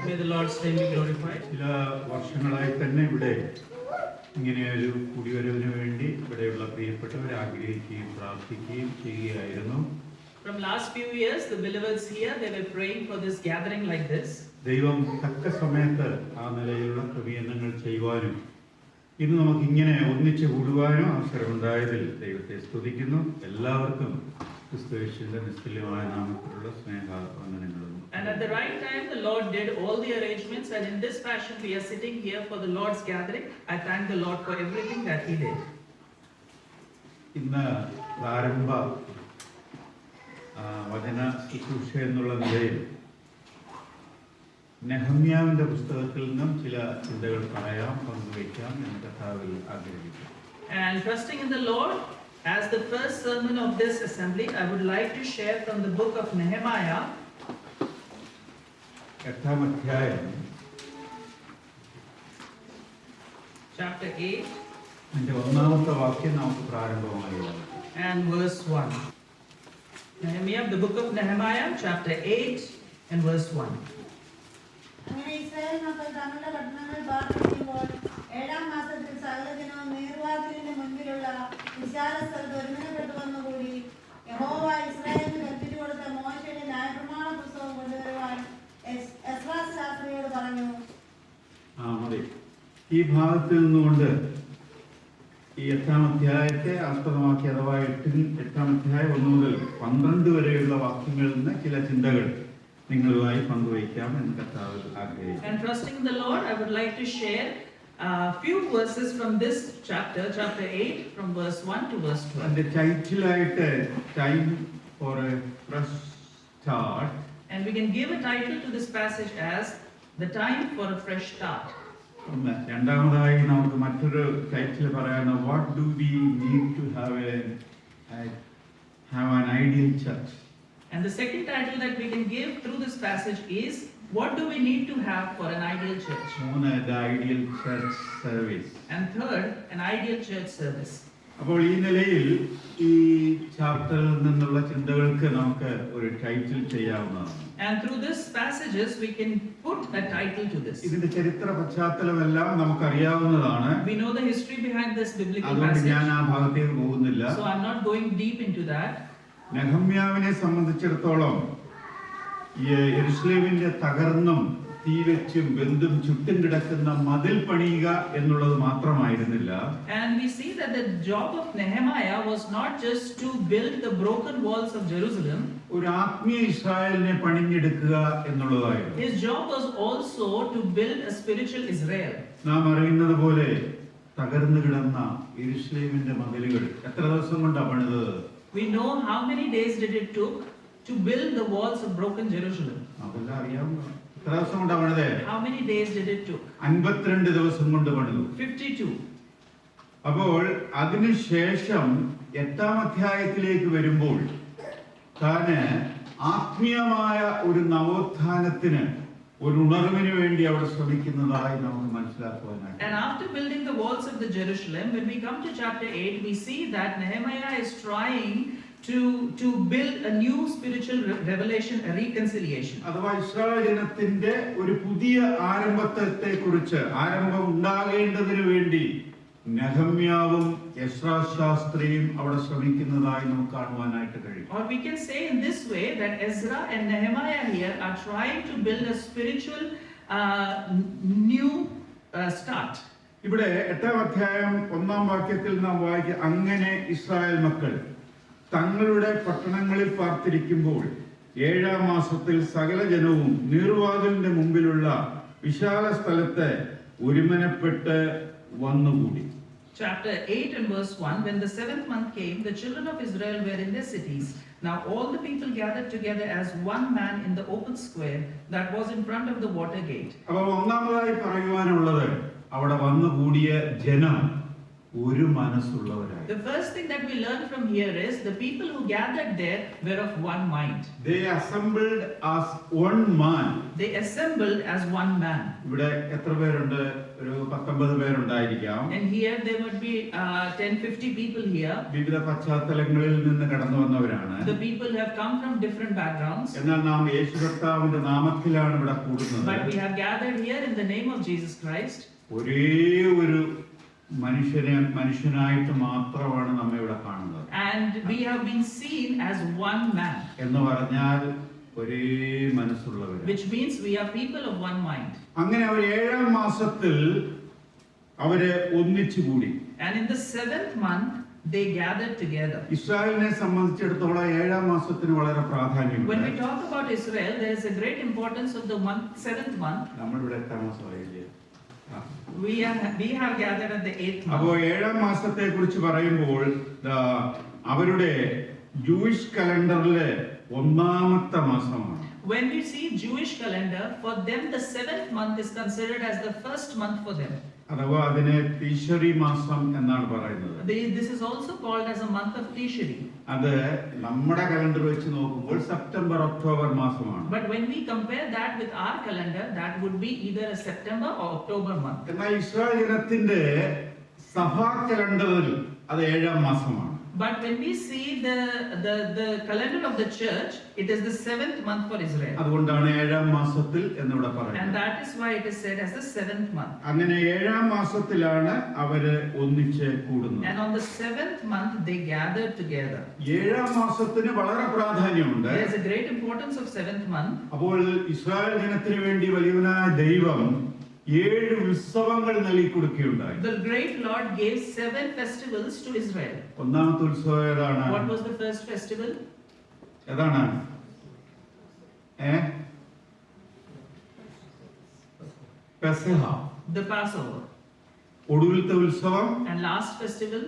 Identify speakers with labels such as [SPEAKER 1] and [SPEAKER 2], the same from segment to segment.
[SPEAKER 1] May the Lord's name be glorified.
[SPEAKER 2] ചില വർഷങ്ങളായി തന്നെ ഇവിടെ ഇങ്ങനെയൊരു കുടിവരവിന് വേണ്ടി ഇവിടെയുള്ള പ്രിയപ്പെട്ടവർ ആഗ്രഹിക്കുകയും പ്രാർത്ഥിക്കുകയും ചെയ്യുകയായിരുന്നു.
[SPEAKER 1] From last few years, the believers here, they were praying for this gathering like this.
[SPEAKER 2] ദൈവം തക്ക സമയത്ത് ആ നിലയിലുള്ള ക്രമീകരണങ്ങൾ ചെയ്യുവാനും ഇന്ന് നമുക്ക് ഇങ്ങനെ ഒന്നിച്ച് കൂടുവാനും അവസരമുണ്ടായതിൽ ദൈവത്തെ സ്തുതിക്കുന്നു. എല്ലാവർക്കും ക്രിസ്തുയേശുവിന്റെ നിസ്തുല്യമായ നാമത്തിലുള്ള സ്നേഹവന്ദനങ്ങളും.
[SPEAKER 1] And at the right time, the Lord did all the arrangements, and in this fashion, we are sitting here for the Lord's gathering. I thank the Lord for everything that He did.
[SPEAKER 2] ഇന്ന് പ്രാരംഭ വചന ശുശ്രൂഷ എന്നുള്ള നിലയിൽ നെഹമ്യാവിന്റെ പുസ്തകത്തിൽ നിന്നും ചില ചിന്തകൾ പറയാം, പങ്കുവയ്ക്കാം എന്ന് കർത്താവിൽ ആഗ്രഹിക്കുന്നു.
[SPEAKER 1] And trusting in the Lord, as the first sermon of this assembly, I would like to share from the book of Nehemiah.
[SPEAKER 2] 8-ാം അധ്യായം
[SPEAKER 1] Chapter 8
[SPEAKER 2] അതിന്റെ 1-ാമത്തെ വാക്യം നമുക്ക് പ്രാരംഭമായി വായിക്കാം.
[SPEAKER 1] and verse 1. Nehemiah, the book of Nehemiah, chapter 8 and verse 1.
[SPEAKER 3] അങ്ങനെ Israel മക്കൾ തങ്ങളുടെ പട്ടണങ്ങളിൽ പാർപ്പിക്കുമ്പോൾ 7-ാം മാസത്തിൽ സകലജനവും നീർവാതിലിന്റെ മുൻപിലുള്ള വിശാല സ്ഥലത്ത് ഒരുമനപ്പെട്ടു വന്നുകൂടി. യഹോവ ഇസ്രായേലിന് കൽപ്പിച്ചു കൊടുത്ത മോശയുടെ ന്യായപ്രമാണ പുസ്തകം കൊണ്ടുവരുവാൻ എസ്രാ ശാസ്ത്രിയോട് പറഞ്ഞു.
[SPEAKER 2] മതി. ഈ ഭാഗത്ത് നിന്നുകൊണ്ട് ഈ 8-ാം അധ്യായത്തെ ആസ്പദമാക്കി, അഥവാ 8-ാം അധ്യായം 1 മുതൽ 12 വരെയുള്ള വാക്യങ്ങളിൽ നിന്ന് ചില ചിന്തകൾ നിങ്ങളുമായി പങ്കുവയ്ക്കാം എന്ന് കർത്താവ് ആഗ്രഹിക്കുന്നു.
[SPEAKER 1] And trusting the Lord, I would like to share a few verses from this chapter, chapter 8, from verse 1 to verse 12.
[SPEAKER 2] അതിന്റെ ടൈറ്റിലായിട്ട് time for a fresh start.
[SPEAKER 1] And we can give a title to this passage as The Time for a Fresh Start.
[SPEAKER 2] രണ്ടാമതായി നമുക്ക് മറ്റൊരു title പറയാൻ, what do we need to have an ideal church.
[SPEAKER 1] And the second title that we can give through this passage is, what do we need to have for an ideal church?
[SPEAKER 2] the ideal church service.
[SPEAKER 1] And third, an ideal church service.
[SPEAKER 2] അപ്പോൾ ഈ നിലയിൽ ഈ ചാപ്റ്ററിൽ നിന്നുള്ള ചിന്തകൾക്ക് നമുക്ക് ഒരു title ചെയ്യാവുന്നതാണ്.
[SPEAKER 1] And through this passages we can put a title to this.
[SPEAKER 2] ഇതിന്റെ ചരിത്ര പശ്ചാത്തലമെല്ലാം നമുക്കറിയാവുന്നതാണ്.
[SPEAKER 1] We know the history behind this biblical
[SPEAKER 2] അതുകൊണ്ട്
[SPEAKER 1] passage.
[SPEAKER 2] ഞാൻ ആ ഭാഗത്തേക്ക് പോകുന്നില്ല.
[SPEAKER 1] So I'm not going deep into that.
[SPEAKER 2] നെഹമ്യാവിനെ സംബന്ധിച്ചിടത്തോളം യെരുശലേമിന്റെ തകർന്നും തീവെച്ചും ബന്ധും ചുറ്റും കിടക്കുന്ന മതിൽ പണിയുക എന്നുള്ളത് മാത്രമായിരുന്നില്ല.
[SPEAKER 1] And we see that the job of Nehemiah was not just to build the broken walls of Jerusalem.
[SPEAKER 2] ഒരു ആത്മീയ ഇസ്രായേലിനെ പണിഞ്ഞെടുക്കുക എന്നുള്ളതായിരുന്നു.
[SPEAKER 1] His job was also to build a spiritual Israel.
[SPEAKER 2] നാം അറിയുന്നത് പോലെ തകർന്നു കിടന്ന യെരുശലേമിന്റെ മതിലുകൾ എത്ര ദിവസം കൊണ്ടാണ് പണിതത്?
[SPEAKER 1] We know how many days did it took to build the walls of broken Jerusalem.
[SPEAKER 2] അതെല്ലാം അറിയാമോ? എത്ര ദിവസം കൊണ്ടാണ് പണിതത്?
[SPEAKER 1] How many days did it took?
[SPEAKER 2] 52 ദിവസം കൊണ്ട് പണിതു.
[SPEAKER 1] 52.
[SPEAKER 2] അപ്പോൾ അതിനുശേഷം 8-ാം അധ്യായത്തിലേക്ക് വരുമ്പോൾ താന് ആത്മീയമായ ഒരു നവോത്ഥാനത്തിന്, ഒരു ഉണർവിന് വേണ്ടി അവിടെ ശ്രമിക്കുന്നതായി നമുക്ക് മനസ്സിലാക്കുവാനായിട്ട്.
[SPEAKER 1] And after building the walls of the Jerusalem, when we come to chapter 8, we see that Nehemiah is trying to build a new spiritual revelation, a reconciliation.
[SPEAKER 2] അഥവാ ഇസ്രായേൽ ജനത്തിന്റെ ഒരു പുതിയ ആരംഭത്തെക്കുറിച്ച്, ആരംഭം ഉണ്ടാകേണ്ടതിന് വേണ്ടി നെഹമ്യാവും എസ്രാ ശാസ്ത്രിയും അവിടെ ശ്രമിക്കുന്നതായി നമുക്ക് കാണുവാനായിട്ട് കഴിയും.
[SPEAKER 1] Or we can say in this way that Ezra and Nehemiah here are trying to build a spiritual new start.
[SPEAKER 2] ഇവിടെ 8-ാം അധ്യായം 1-ാം വാക്യത്തിൽ നാം വായിക്കുക, അങ്ങനെ ഇസ്രായേൽ മക്കൾ തങ്ങളുടെ പട്ടണങ്ങളിൽ പാർത്തിരിക്കുമ്പോൾ 7-ാം മാസത്തിൽ സകല ജനവും നീർവാതിലിന്റെ മുമ്പിലുള്ള വിശാല സ്ഥലത്ത് ഒരുമനപ്പെട്ട് വന്നുകൂടി.
[SPEAKER 1] Chapter 8 and verse 1, when the 7th month came, the children of Israel were in their cities. Now all the people gathered together as one man in the open square that was in front of the water gate.
[SPEAKER 2] അപ്പോൾ ഒന്നാമതായി പറയുവാനുള്ളത്, അവിടെ വന്നുകൂടിയ ജനം ഒരു മനസ്സുള്ളവരായി.
[SPEAKER 1] The first thing that we learn from here is the people who gathered there were of one mind.
[SPEAKER 2] They assembled as one man.
[SPEAKER 1] They assembled as one man.
[SPEAKER 2] ഇവിടെ എത്ര പേരുണ്ട്? ഒരു 19 പേരുണ്ടായിരിക്കാം.
[SPEAKER 1] And here there would be 10-50 people here.
[SPEAKER 2] വിവിധ പശ്ചാത്തലങ്ങളിൽ നിന്ന് കടന്നു വന്നവരാണ്.
[SPEAKER 1] The people have come from different backgrounds.
[SPEAKER 2] എന്നാൽ നാം യേശു കർത്താവിന്റെ നാമത്തിലാണ് ഇവിടെ കൂടുന്നത്.
[SPEAKER 1] But we have gathered here in the name of Jesus Christ.
[SPEAKER 2] ഒരേ ഒരു മനുഷ്യനായിട്ട് മാത്രമാണ് നമ്മെ ഇവിടെ കാണുന്നത്.
[SPEAKER 1] And we have been seen as one man.
[SPEAKER 2] എന്ന് പറഞ്ഞാൽ ഒരേ മനസ്സുള്ളവർ.
[SPEAKER 1] Which means we are people of one mind.
[SPEAKER 2] അങ്ങനെ അവർ 7-ാം മാസത്തിൽ അവര് ഒന്നിച്ചു കൂടി.
[SPEAKER 1] And in the 7th month they gathered together.
[SPEAKER 2] ഇസ്രായേലിനെ സംബന്ധിച്ചിടത്തോളം 7-ാം മാസത്തിന് വളരെ പ്രാധാന്യമുണ്ട്.
[SPEAKER 1] When we talk about Israel, there is a great importance of the month, 7th month.
[SPEAKER 2] നമ്മളിവിടെ 8-ാം മാസമായില്ലേ?
[SPEAKER 1] We have gathered at the 8th
[SPEAKER 2] അപ്പോ
[SPEAKER 1] month.
[SPEAKER 2] 7-ാം മാസത്തെ കുറിച്ച് പറയുമ്പോൾ അവരുടെ ജൂയിഷ് കലണ്ടറിലെ 1-ാമത്തെ മാസമാണ്.
[SPEAKER 1] When we see Jewish calendar, for them the 7th month is considered as the first month for them.
[SPEAKER 2] അഥവാ അതിനെ തീശറി മാസം എന്നാണ് പറയുന്നത്.
[SPEAKER 1] This is also called as a month of Tishri.
[SPEAKER 2] അത് നമ്മുടെ കലണ്ടർ വെച്ച് നോക്കുമ്പോൾ സെപ്റ്റംബർ ഒക്ടോബർ മാസമാണ്.
[SPEAKER 1] But when we compare that with our calendar, that would be either a September or October month.
[SPEAKER 2] എന്നാൽ ഇസ്രായേൽ ജനത്തിന്റെ സഭാ കലണ്ടറിൽ അത് 7-ാം മാസമാണ്.
[SPEAKER 1] But when we see the calendar of the church, it is the 7th month for Israel.
[SPEAKER 2] അതുകൊണ്ടാണ് 7-ാം മാസത്തിൽ എന്നിവിടെ
[SPEAKER 1] And
[SPEAKER 2] പറയുന്നത്.
[SPEAKER 1] that is why it is said as the 7th month.
[SPEAKER 2] അങ്ങനെ 7-ാം മാസത്തിലാണ് അവര് ഒന്നിച്ച് കൂടുന്നത്.
[SPEAKER 1] And on the 7th month they gathered together.
[SPEAKER 2] 7-ാം മാസത്തിന് വളരെ പ്രാധാന്യമുണ്ട്.
[SPEAKER 1] There is a great importance of 7th month.
[SPEAKER 2] അപ്പോൾ ഇസ്രായേൽ ജനത്തിന് വേണ്ടി വലിയവനായ ദൈവം 7 ഉത്സവങ്ങൾ നൽകി കൊടുക്കുകയുണ്ടായി.
[SPEAKER 1] The great Lord gave 7 festivals to Israel.
[SPEAKER 2] ഒന്നാമത്തെ ഉത്സവം ഏതാണ്?
[SPEAKER 1] What was the first festival?
[SPEAKER 2] ഏതാണ്? പെസഹ.
[SPEAKER 1] The Passover.
[SPEAKER 2] ഒടുവിലത്തെ ഉത്സവം
[SPEAKER 1] And last festival,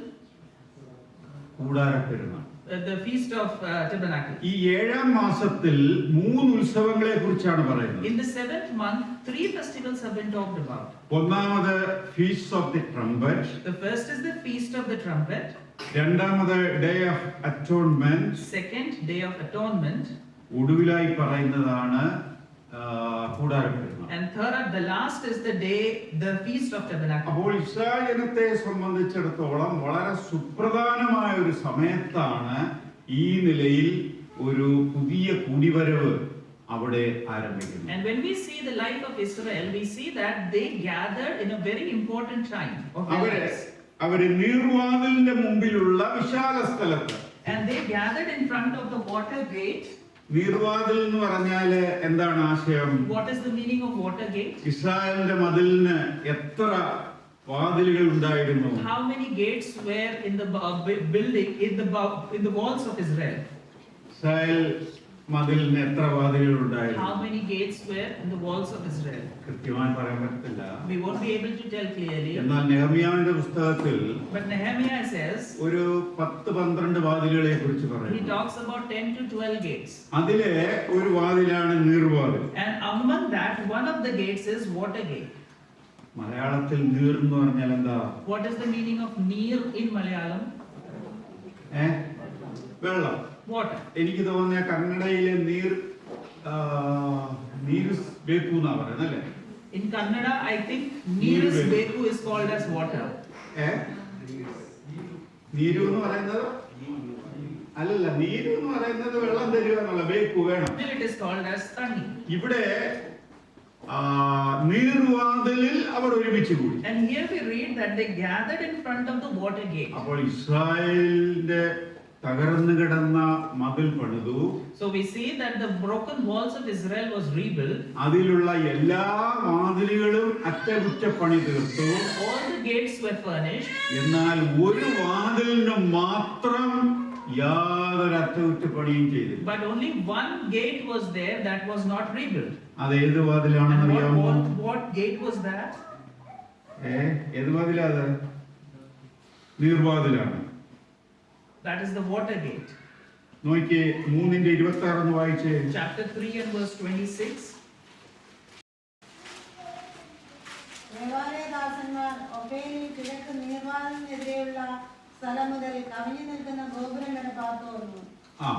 [SPEAKER 2] കൂടാരപ്പെരുന്നാൾ.
[SPEAKER 1] the feast of tabernacle.
[SPEAKER 2] ഈ 7-ാം മാസത്തിൽ 3 ഉത്സവങ്ങളെ കുറിച്ചാണ് പറയുന്നത്.
[SPEAKER 1] In the 7th month, 3 festivals have been talked about.
[SPEAKER 2] ഒന്നാമത് feast of the trumpet.
[SPEAKER 1] The first is the feast of the trumpet.
[SPEAKER 2] രണ്ടാമത് day of atonement.
[SPEAKER 1] Second, day of atonement.
[SPEAKER 2] ഒടുവിലായി പറയുന്നതാണ് കൂടാരപ്പെരുന്നാൾ.
[SPEAKER 1] And third, the last is the feast of tabernacle.
[SPEAKER 2] അപ്പോൾ Israel ജനത്തെ സംബന്ധിച്ചിടത്തോളം വളരെ സുപ്രധാനമായ ഒരു സമയത്താണ് ഈ നിലയിൽ ഒരു പുതിയ കുടിവരവ് അവിടെ ആരംഭിക്കുന്നത്.
[SPEAKER 1] And when we see the life of Israel, we see that they gathered in a very important time of their lives.
[SPEAKER 2] അവര് നീർവാതിലിന്റെ മുമ്പിലുള്ള വിശാല സ്ഥലത്ത്.
[SPEAKER 1] And they gathered in front of the water gate.
[SPEAKER 2] നീർവാതിൽ എന്ന് പറഞ്ഞാല് എന്താണ് ആശയം?
[SPEAKER 1] What is the meaning of water gate?
[SPEAKER 2] ഇസ്രായേലിന്റെ മതിലിന് എത്ര വാതിലുകൾ ഉണ്ടായിരുന്നു?
[SPEAKER 1] How many gates were in the building, in the walls of Israel?
[SPEAKER 2] Israel മതിലിന് എത്ര വാതിലുകൾ ഉണ്ടായിരുന്നു?
[SPEAKER 1] How many gates were in the walls of Israel?
[SPEAKER 2] കൃത്യമായി പറയാൻ പറ്റില്ല.
[SPEAKER 1] We won't be able to tell clearly.
[SPEAKER 2] എന്നാൽ നെഹമ്യാവിന്റെ പുസ്തകത്തിൽ
[SPEAKER 1] But Nehemiah says,
[SPEAKER 2] ഒരു 10-12 വാതിലുകളെ കുറിച്ച്
[SPEAKER 1] he
[SPEAKER 2] പറയുന്നു.
[SPEAKER 1] talks about 10 to 12 gates.
[SPEAKER 2] അതിലെ ഒരു വാതിലാണ് നീർവാതിൽ.
[SPEAKER 1] And among that, one of the gates is water gate.
[SPEAKER 2] മലയാളത്തിൽ നീർ എന്ന് പറഞ്ഞാൽ എന്താ?
[SPEAKER 1] What is the meaning of neer in Malayalam?
[SPEAKER 2] വെള്ളം.
[SPEAKER 1] Water.
[SPEAKER 2] എനിക്ക് തോന്നുന്ന കന്നഡയിലെ നീരുസ് ബേക്കു എന്നാ പറയുന്നത് അല്ലേ?
[SPEAKER 1] In Kannada, I think neerus beku is called as water.
[SPEAKER 2] നീരു എന്ന് പറയുന്നത് അല്ലല്ല, നീരു എന്ന് പറയുന്നത് വെള്ളം തരിക എന്നുള്ള, ബേക്കു വേണം.
[SPEAKER 1] Still it is called as tani.
[SPEAKER 2] ഇവിടെ നീർവാതിലിൽ അവർ ഒരുമിച്ച് കൂടി.
[SPEAKER 1] And here we read that they gathered in front of the water gate.
[SPEAKER 2] അപ്പോൾ ഇസ്രായേലിന്റെ തകർന്നു കിടന്ന മതിൽ പണിതു.
[SPEAKER 1] So we see that the broken walls of Israel was rebuilt.
[SPEAKER 2] അതിലുള്ള എല്ലാ വാതിലുകളും അറ്റകുറ്റപ്പണി തീർത്തു.
[SPEAKER 1] All the gates were furnished.
[SPEAKER 2] എന്നാൽ ഒരു വാതിലിന് മാത്രം യാതൊരു അറ്റകുറ്റപ്പണിയും ചെയ്തില്ല.
[SPEAKER 1] But only one gate was there that was not rebuilt.
[SPEAKER 2] അത് ഏത് വാതിലാണെന്ന് അറിയാമോ?
[SPEAKER 1] What gate was that?
[SPEAKER 2] ഏത് വാതിലാ അത്? നീർവാതിലാണ്.
[SPEAKER 1] That is the water gate.
[SPEAKER 2] നോക്കിയേ 3:26 ഒന്ന് വായിച്ചേ.
[SPEAKER 1] Chapter 3 and verse 26.
[SPEAKER 3] ദേവാലയദാസന്മാർ രാജാക്കന്മാർ ഒഫേലിൽ കിഴക്ക് നീർവാതിലിനെതിരെയുള്ള സ്ഥലം മുതൽ കവിഞ്ഞു നിൽക്കുന്ന ഗോപുരം വരെ പാർത്തു വന്നു.
[SPEAKER 2] ആ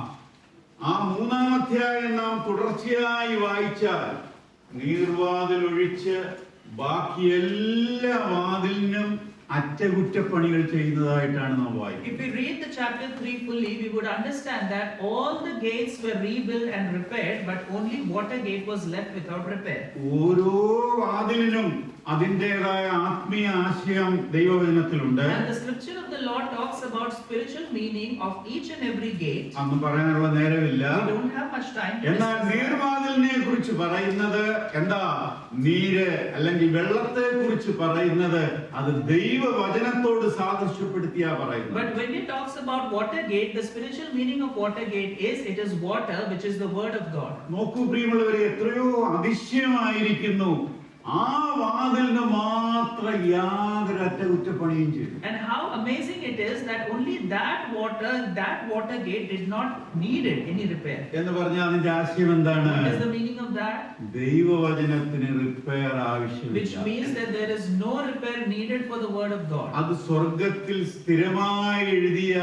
[SPEAKER 2] 3-ാം അധ്യായം നാം തുടർച്ചയായി വായിച്ചാൽ നീർവാതിൽ ഒഴിച്ച് ബാക്കി എല്ലാ വാതിലിനും അറ്റകുറ്റപ്പണികൾ ചെയ്യുന്നതായിട്ടാണ് നാം വായിക്കുന്നത്.
[SPEAKER 1] If we read the chapter 3 fully, we would understand that all the gates were rebuilt and repaired, but only water gate was left without repair.
[SPEAKER 2] ഓരോ വാതിലിനും അതിൻ്റെതായ ആത്മീയ ആശയം ദൈവവചനത്തിലുണ്ട്.
[SPEAKER 1] And the scripture of the Lord talks about spiritual meaning of each and every gate.
[SPEAKER 2] അന്ന് പറയാനുള്ള നേരമില്ല.
[SPEAKER 1] We don't have much time to
[SPEAKER 2] എന്നാൽ
[SPEAKER 1] discuss that.
[SPEAKER 2] നീർവാതിലിനെ കുറിച്ച് പറയുന്നത് എന്താ? നീര് അല്ലെങ്കിൽ വെള്ളത്തെ കുറിച്ച് പറയുന്നത് അത് ദൈവവചനത്തോട് സാദൃശ്യപ്പെടുത്തിയാ പറയുന്നത്.
[SPEAKER 1] But when it talks about water gate, the spiritual meaning of water gate is it is water, which is the word of God.
[SPEAKER 2] നോക്കൂ പ്രിയമുള്ളവരെ, എത്രയോ അതിശയമായിരിക്കുന്നു. ആ വാതിലിന് മാത്രം യാതൊരു അറ്റകുറ്റപ്പണിയും ചെയ്തു.
[SPEAKER 1] And how amazing it is that only that water gate did not needed any repair.
[SPEAKER 2] എന്ന് പറഞ്ഞാൽ അതിന്റെ ആശയം എന്താണ്?
[SPEAKER 1] What is the meaning of that?
[SPEAKER 2] ദൈവവചനത്തിന് റിപ്പയർ ആവശ്യമില്ല.
[SPEAKER 1] Which means that there is no repair needed for the word of God.
[SPEAKER 2] അത് സ്വർഗ്ഗത്തിൽ സ്ഥിരമായി എഴുതിയ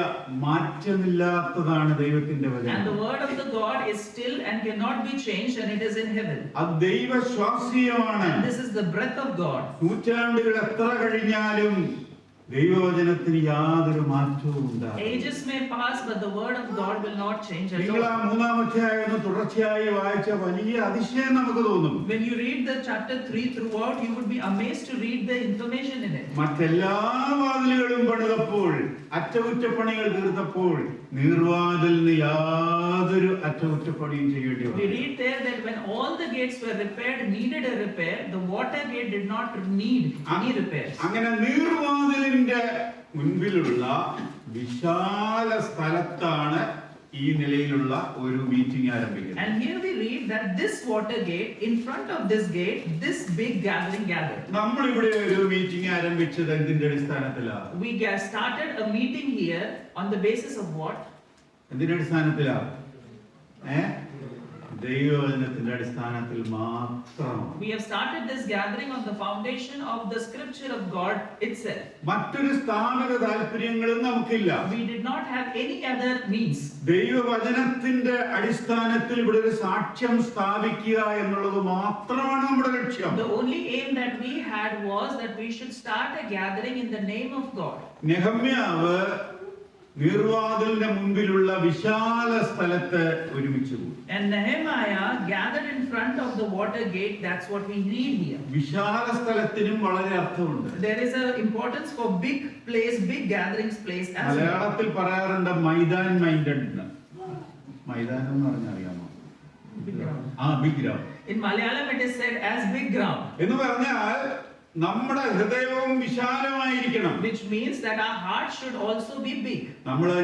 [SPEAKER 2] മാറ്റമില്ലാത്തതാണ് ദൈവത്തിന്റെ
[SPEAKER 1] And
[SPEAKER 2] വചനം.
[SPEAKER 1] the word of the God is still and cannot be changed, and it is in heaven.
[SPEAKER 2] അത് ദൈവശ്വാസീയമാണ്.
[SPEAKER 1] And this is the breath of God.
[SPEAKER 2] നൂറ്റാണ്ടുകൾ എത്ര കഴിഞ്ഞാലും ദൈവവചനത്തിന് യാതൊരു മാറ്റവും ഉണ്ടാകില്ല.
[SPEAKER 1] Ages may pass, but the word of God will not change at
[SPEAKER 2] നിങ്ങൾ ആ
[SPEAKER 1] all.
[SPEAKER 2] 3-ാം അധ്യായം തുടർച്ചയായി വായിച്ച വലിയ അതിശയം നമുക്ക് തോന്നും.
[SPEAKER 1] When you read the chapter 3 throughout, you would be amazed to read the information in it.
[SPEAKER 2] മറ്റെല്ലാ വാതിലുകളും പണിതപ്പോൾ, അറ്റകുറ്റപ്പണികൾ തീർത്തപ്പോൾ നീർവാതിലിന് യാതൊരു അറ്റകുറ്റപ്പണിയും ചെയ്യേണ്ടി
[SPEAKER 1] We
[SPEAKER 2] വന്നു.
[SPEAKER 1] read there that when all the gates were repaired, needed a repair, the water gate did not need any repairs.
[SPEAKER 2] അങ്ങനെ നീർവാതിലിന്റെ മുൻപിലുള്ള വിശാല സ്ഥലത്താണ് ഈ നിലയിലുള്ള ഒരു മീറ്റിംഗ് ആരംഭിക്കുന്നത്.
[SPEAKER 1] And here we read that this water gate, in front of this gate, this big gathering gathered.
[SPEAKER 2] നമ്മൾ ഇവിടെ ഒരു മീറ്റിംഗ് ആരംഭിച്ചത് എന്തിന്റെ അടിസ്ഥാനത്തിലാണ്?
[SPEAKER 1] We started a meeting here on the basis of what?
[SPEAKER 2] എന്തിന്റെ അടിസ്ഥാനത്തിലാണ്? ദൈവവചനത്തിന്റെ അടിസ്ഥാനത്തിൽ മാത്രമാണ്.
[SPEAKER 1] We have started this gathering on the foundation of the scripture of God itself.
[SPEAKER 2] മറ്റൊരു സ്ഥാപിത താല്പര്യങ്ങളും നമുക്കില്ല.
[SPEAKER 1] We did not have any other means.
[SPEAKER 2] ദൈവവചനത്തിന്റെ അടിസ്ഥാനത്തിൽ ഇവിടെ ഒരു സാക്ഷ്യം സ്ഥാപിക്കുക എന്നുള്ളത് മാത്രമാണ് നമ്മുടെ ലക്ഷ്യം.
[SPEAKER 1] The only aim that we had was that we should start a gathering in the name of God.
[SPEAKER 2] നെഹമ്യാവ് നീർവാതിലിന്റെ മുൻപിലുള്ള വിശാല സ്ഥലത്ത് ഒരുമിച്ച് കൂടി.
[SPEAKER 1] And Nehemiah gathered in front of the water gate. That's what we read here.
[SPEAKER 2] വിശാല സ്ഥലത്തിനും വളരെ അർത്ഥമുണ്ട്.
[SPEAKER 1] There is a importance for big place, big gatherings place as well.
[SPEAKER 2] മലയാളത്തിൽ പറയാറുണ്ട് മൈതാൻ മൈൻഡഡ്. മൈതാനം എന്ന് പറഞ്ഞാൽ അറിയാമോ?
[SPEAKER 1] Big ground.
[SPEAKER 2] Big ground.
[SPEAKER 1] In Malayalam it is said as big ground.
[SPEAKER 2] എന്ന് പറഞ്ഞാൽ നമ്മുടെ ഹൃദയവും വിശാലമായിരിക്കണം.
[SPEAKER 1] Which means that our heart should also be big.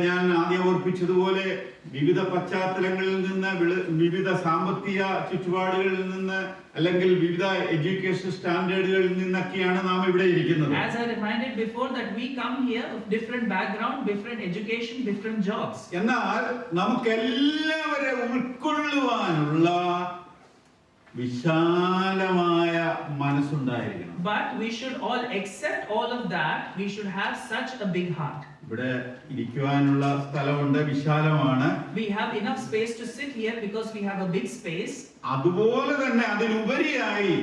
[SPEAKER 2] ഞാൻ ആദ്യം ഓർപ്പിച്ചതുപോലെ വിവിധ പശ്ചാത്തലങ്ങളിൽ നിന്ന്, വിവിധ സാമ്പത്തിക ചുറ്റുപാടുകളിൽ നിന്ന്, അല്ലെങ്കിൽ വിവിധ എഡ്യൂക്കേഷൻ സ്റ്റാൻഡേർഡുകളിൽ നിന്നൊക്കെയാണ് നാം ഇവിടെ ഇരിക്കുന്നത്.
[SPEAKER 1] As I reminded before that we come here of different background, different education, different jobs.
[SPEAKER 2] എന്നാൽ നമുക്കെല്ലാവരെ ഉൾക്കൊള്ളുവാനുള്ള വിശാലമായ മനസ്സുണ്ടായിരിക്കണം.
[SPEAKER 1] But we should all accept all of that. We should have such a big heart.
[SPEAKER 2] ഇവിടെ ഇരിക്കുവാനുള്ള സ്ഥലമുണ്ട്, വിശാലമാണ്.
[SPEAKER 1] We have enough space to sit here because we have a big space.
[SPEAKER 2] അതുപോലെ തന്നെ അതിനുപരിയായി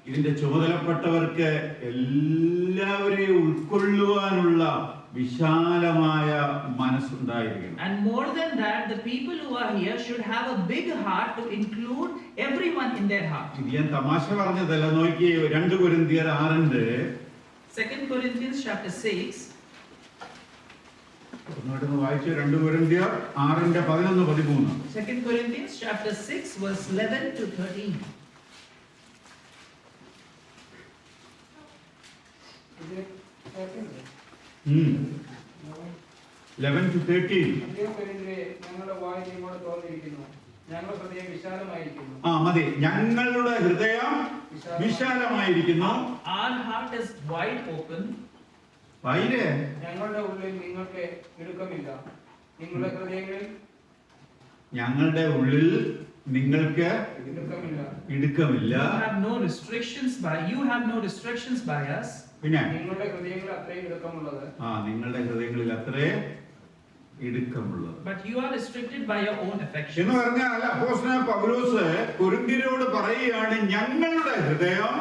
[SPEAKER 2] ഇതിന്റെ ചുമതലപ്പെട്ടവർക്ക് എല്ലാവരെയും ഉൾക്കൊള്ളുവാനുള്ള വിശാലമായ മനസ്സുണ്ടായിരിക്കണം.
[SPEAKER 1] And more than that, the people who are here should have a big heart to include everyone in their heart.
[SPEAKER 2] ഇത് ഞാൻ തമാശ പറഞ്ഞതല്ല. നോക്കിയേ, 2 കൊരിന്ത്യർ 6
[SPEAKER 1] 2 Corinthians chapter 6.
[SPEAKER 2] ഒന്നുകൂടെ വായിച്ചു. 2 കൊരിന്ത്യർ 6:11-13.
[SPEAKER 1] 2 Corinthians chapter 6 verse 11 to 13.
[SPEAKER 2] 11-13.
[SPEAKER 4] ഞങ്ങളുടെ വായ് നിങ്ങളോട് തോന്നിയിരിക്കുന്നു, ഞങ്ങളുടെ ഹൃദയം വിശാലമായിരിക്കുന്നു.
[SPEAKER 2] മതി. ഞങ്ങളുടെ ഹൃദയം വിശാലമായിരിക്കുന്നു.
[SPEAKER 1] Our heart is wide open.
[SPEAKER 2] വായിലേ.
[SPEAKER 4] ഞങ്ങളുടെ ഉള്ളിൽ നിങ്ങൾക്ക് ഇടുക്കമില്ല. നിങ്ങളുടെ ഹൃദയങ്ങളിൽ
[SPEAKER 2] ഞങ്ങളുടെ ഉള്ളിൽ നിങ്ങൾക്ക്
[SPEAKER 4] ഇടുക്കമില്ല.
[SPEAKER 2] ഇടുക്കമില്ല.
[SPEAKER 1] You have no restrictions by us.
[SPEAKER 2] പിന്നെ
[SPEAKER 4] നിങ്ങളുടെ ഹൃദയങ്ങൾ അത്രയും ഇടുക്കമുള്ളത്.
[SPEAKER 2] നിങ്ങളുടെ ഹൃദയങ്ങളിൽ അത്രേ ഇടുക്കമുള്ളത്.
[SPEAKER 1] But you are restricted by your own affections.
[SPEAKER 2] എന്ന് പറഞ്ഞാൽ അപ്പോസ്തലനായ പൗലോസ് കൊരിന്ത്യരോട് പറയുകയാണ്, ഞങ്ങളുടെ ഹൃദയം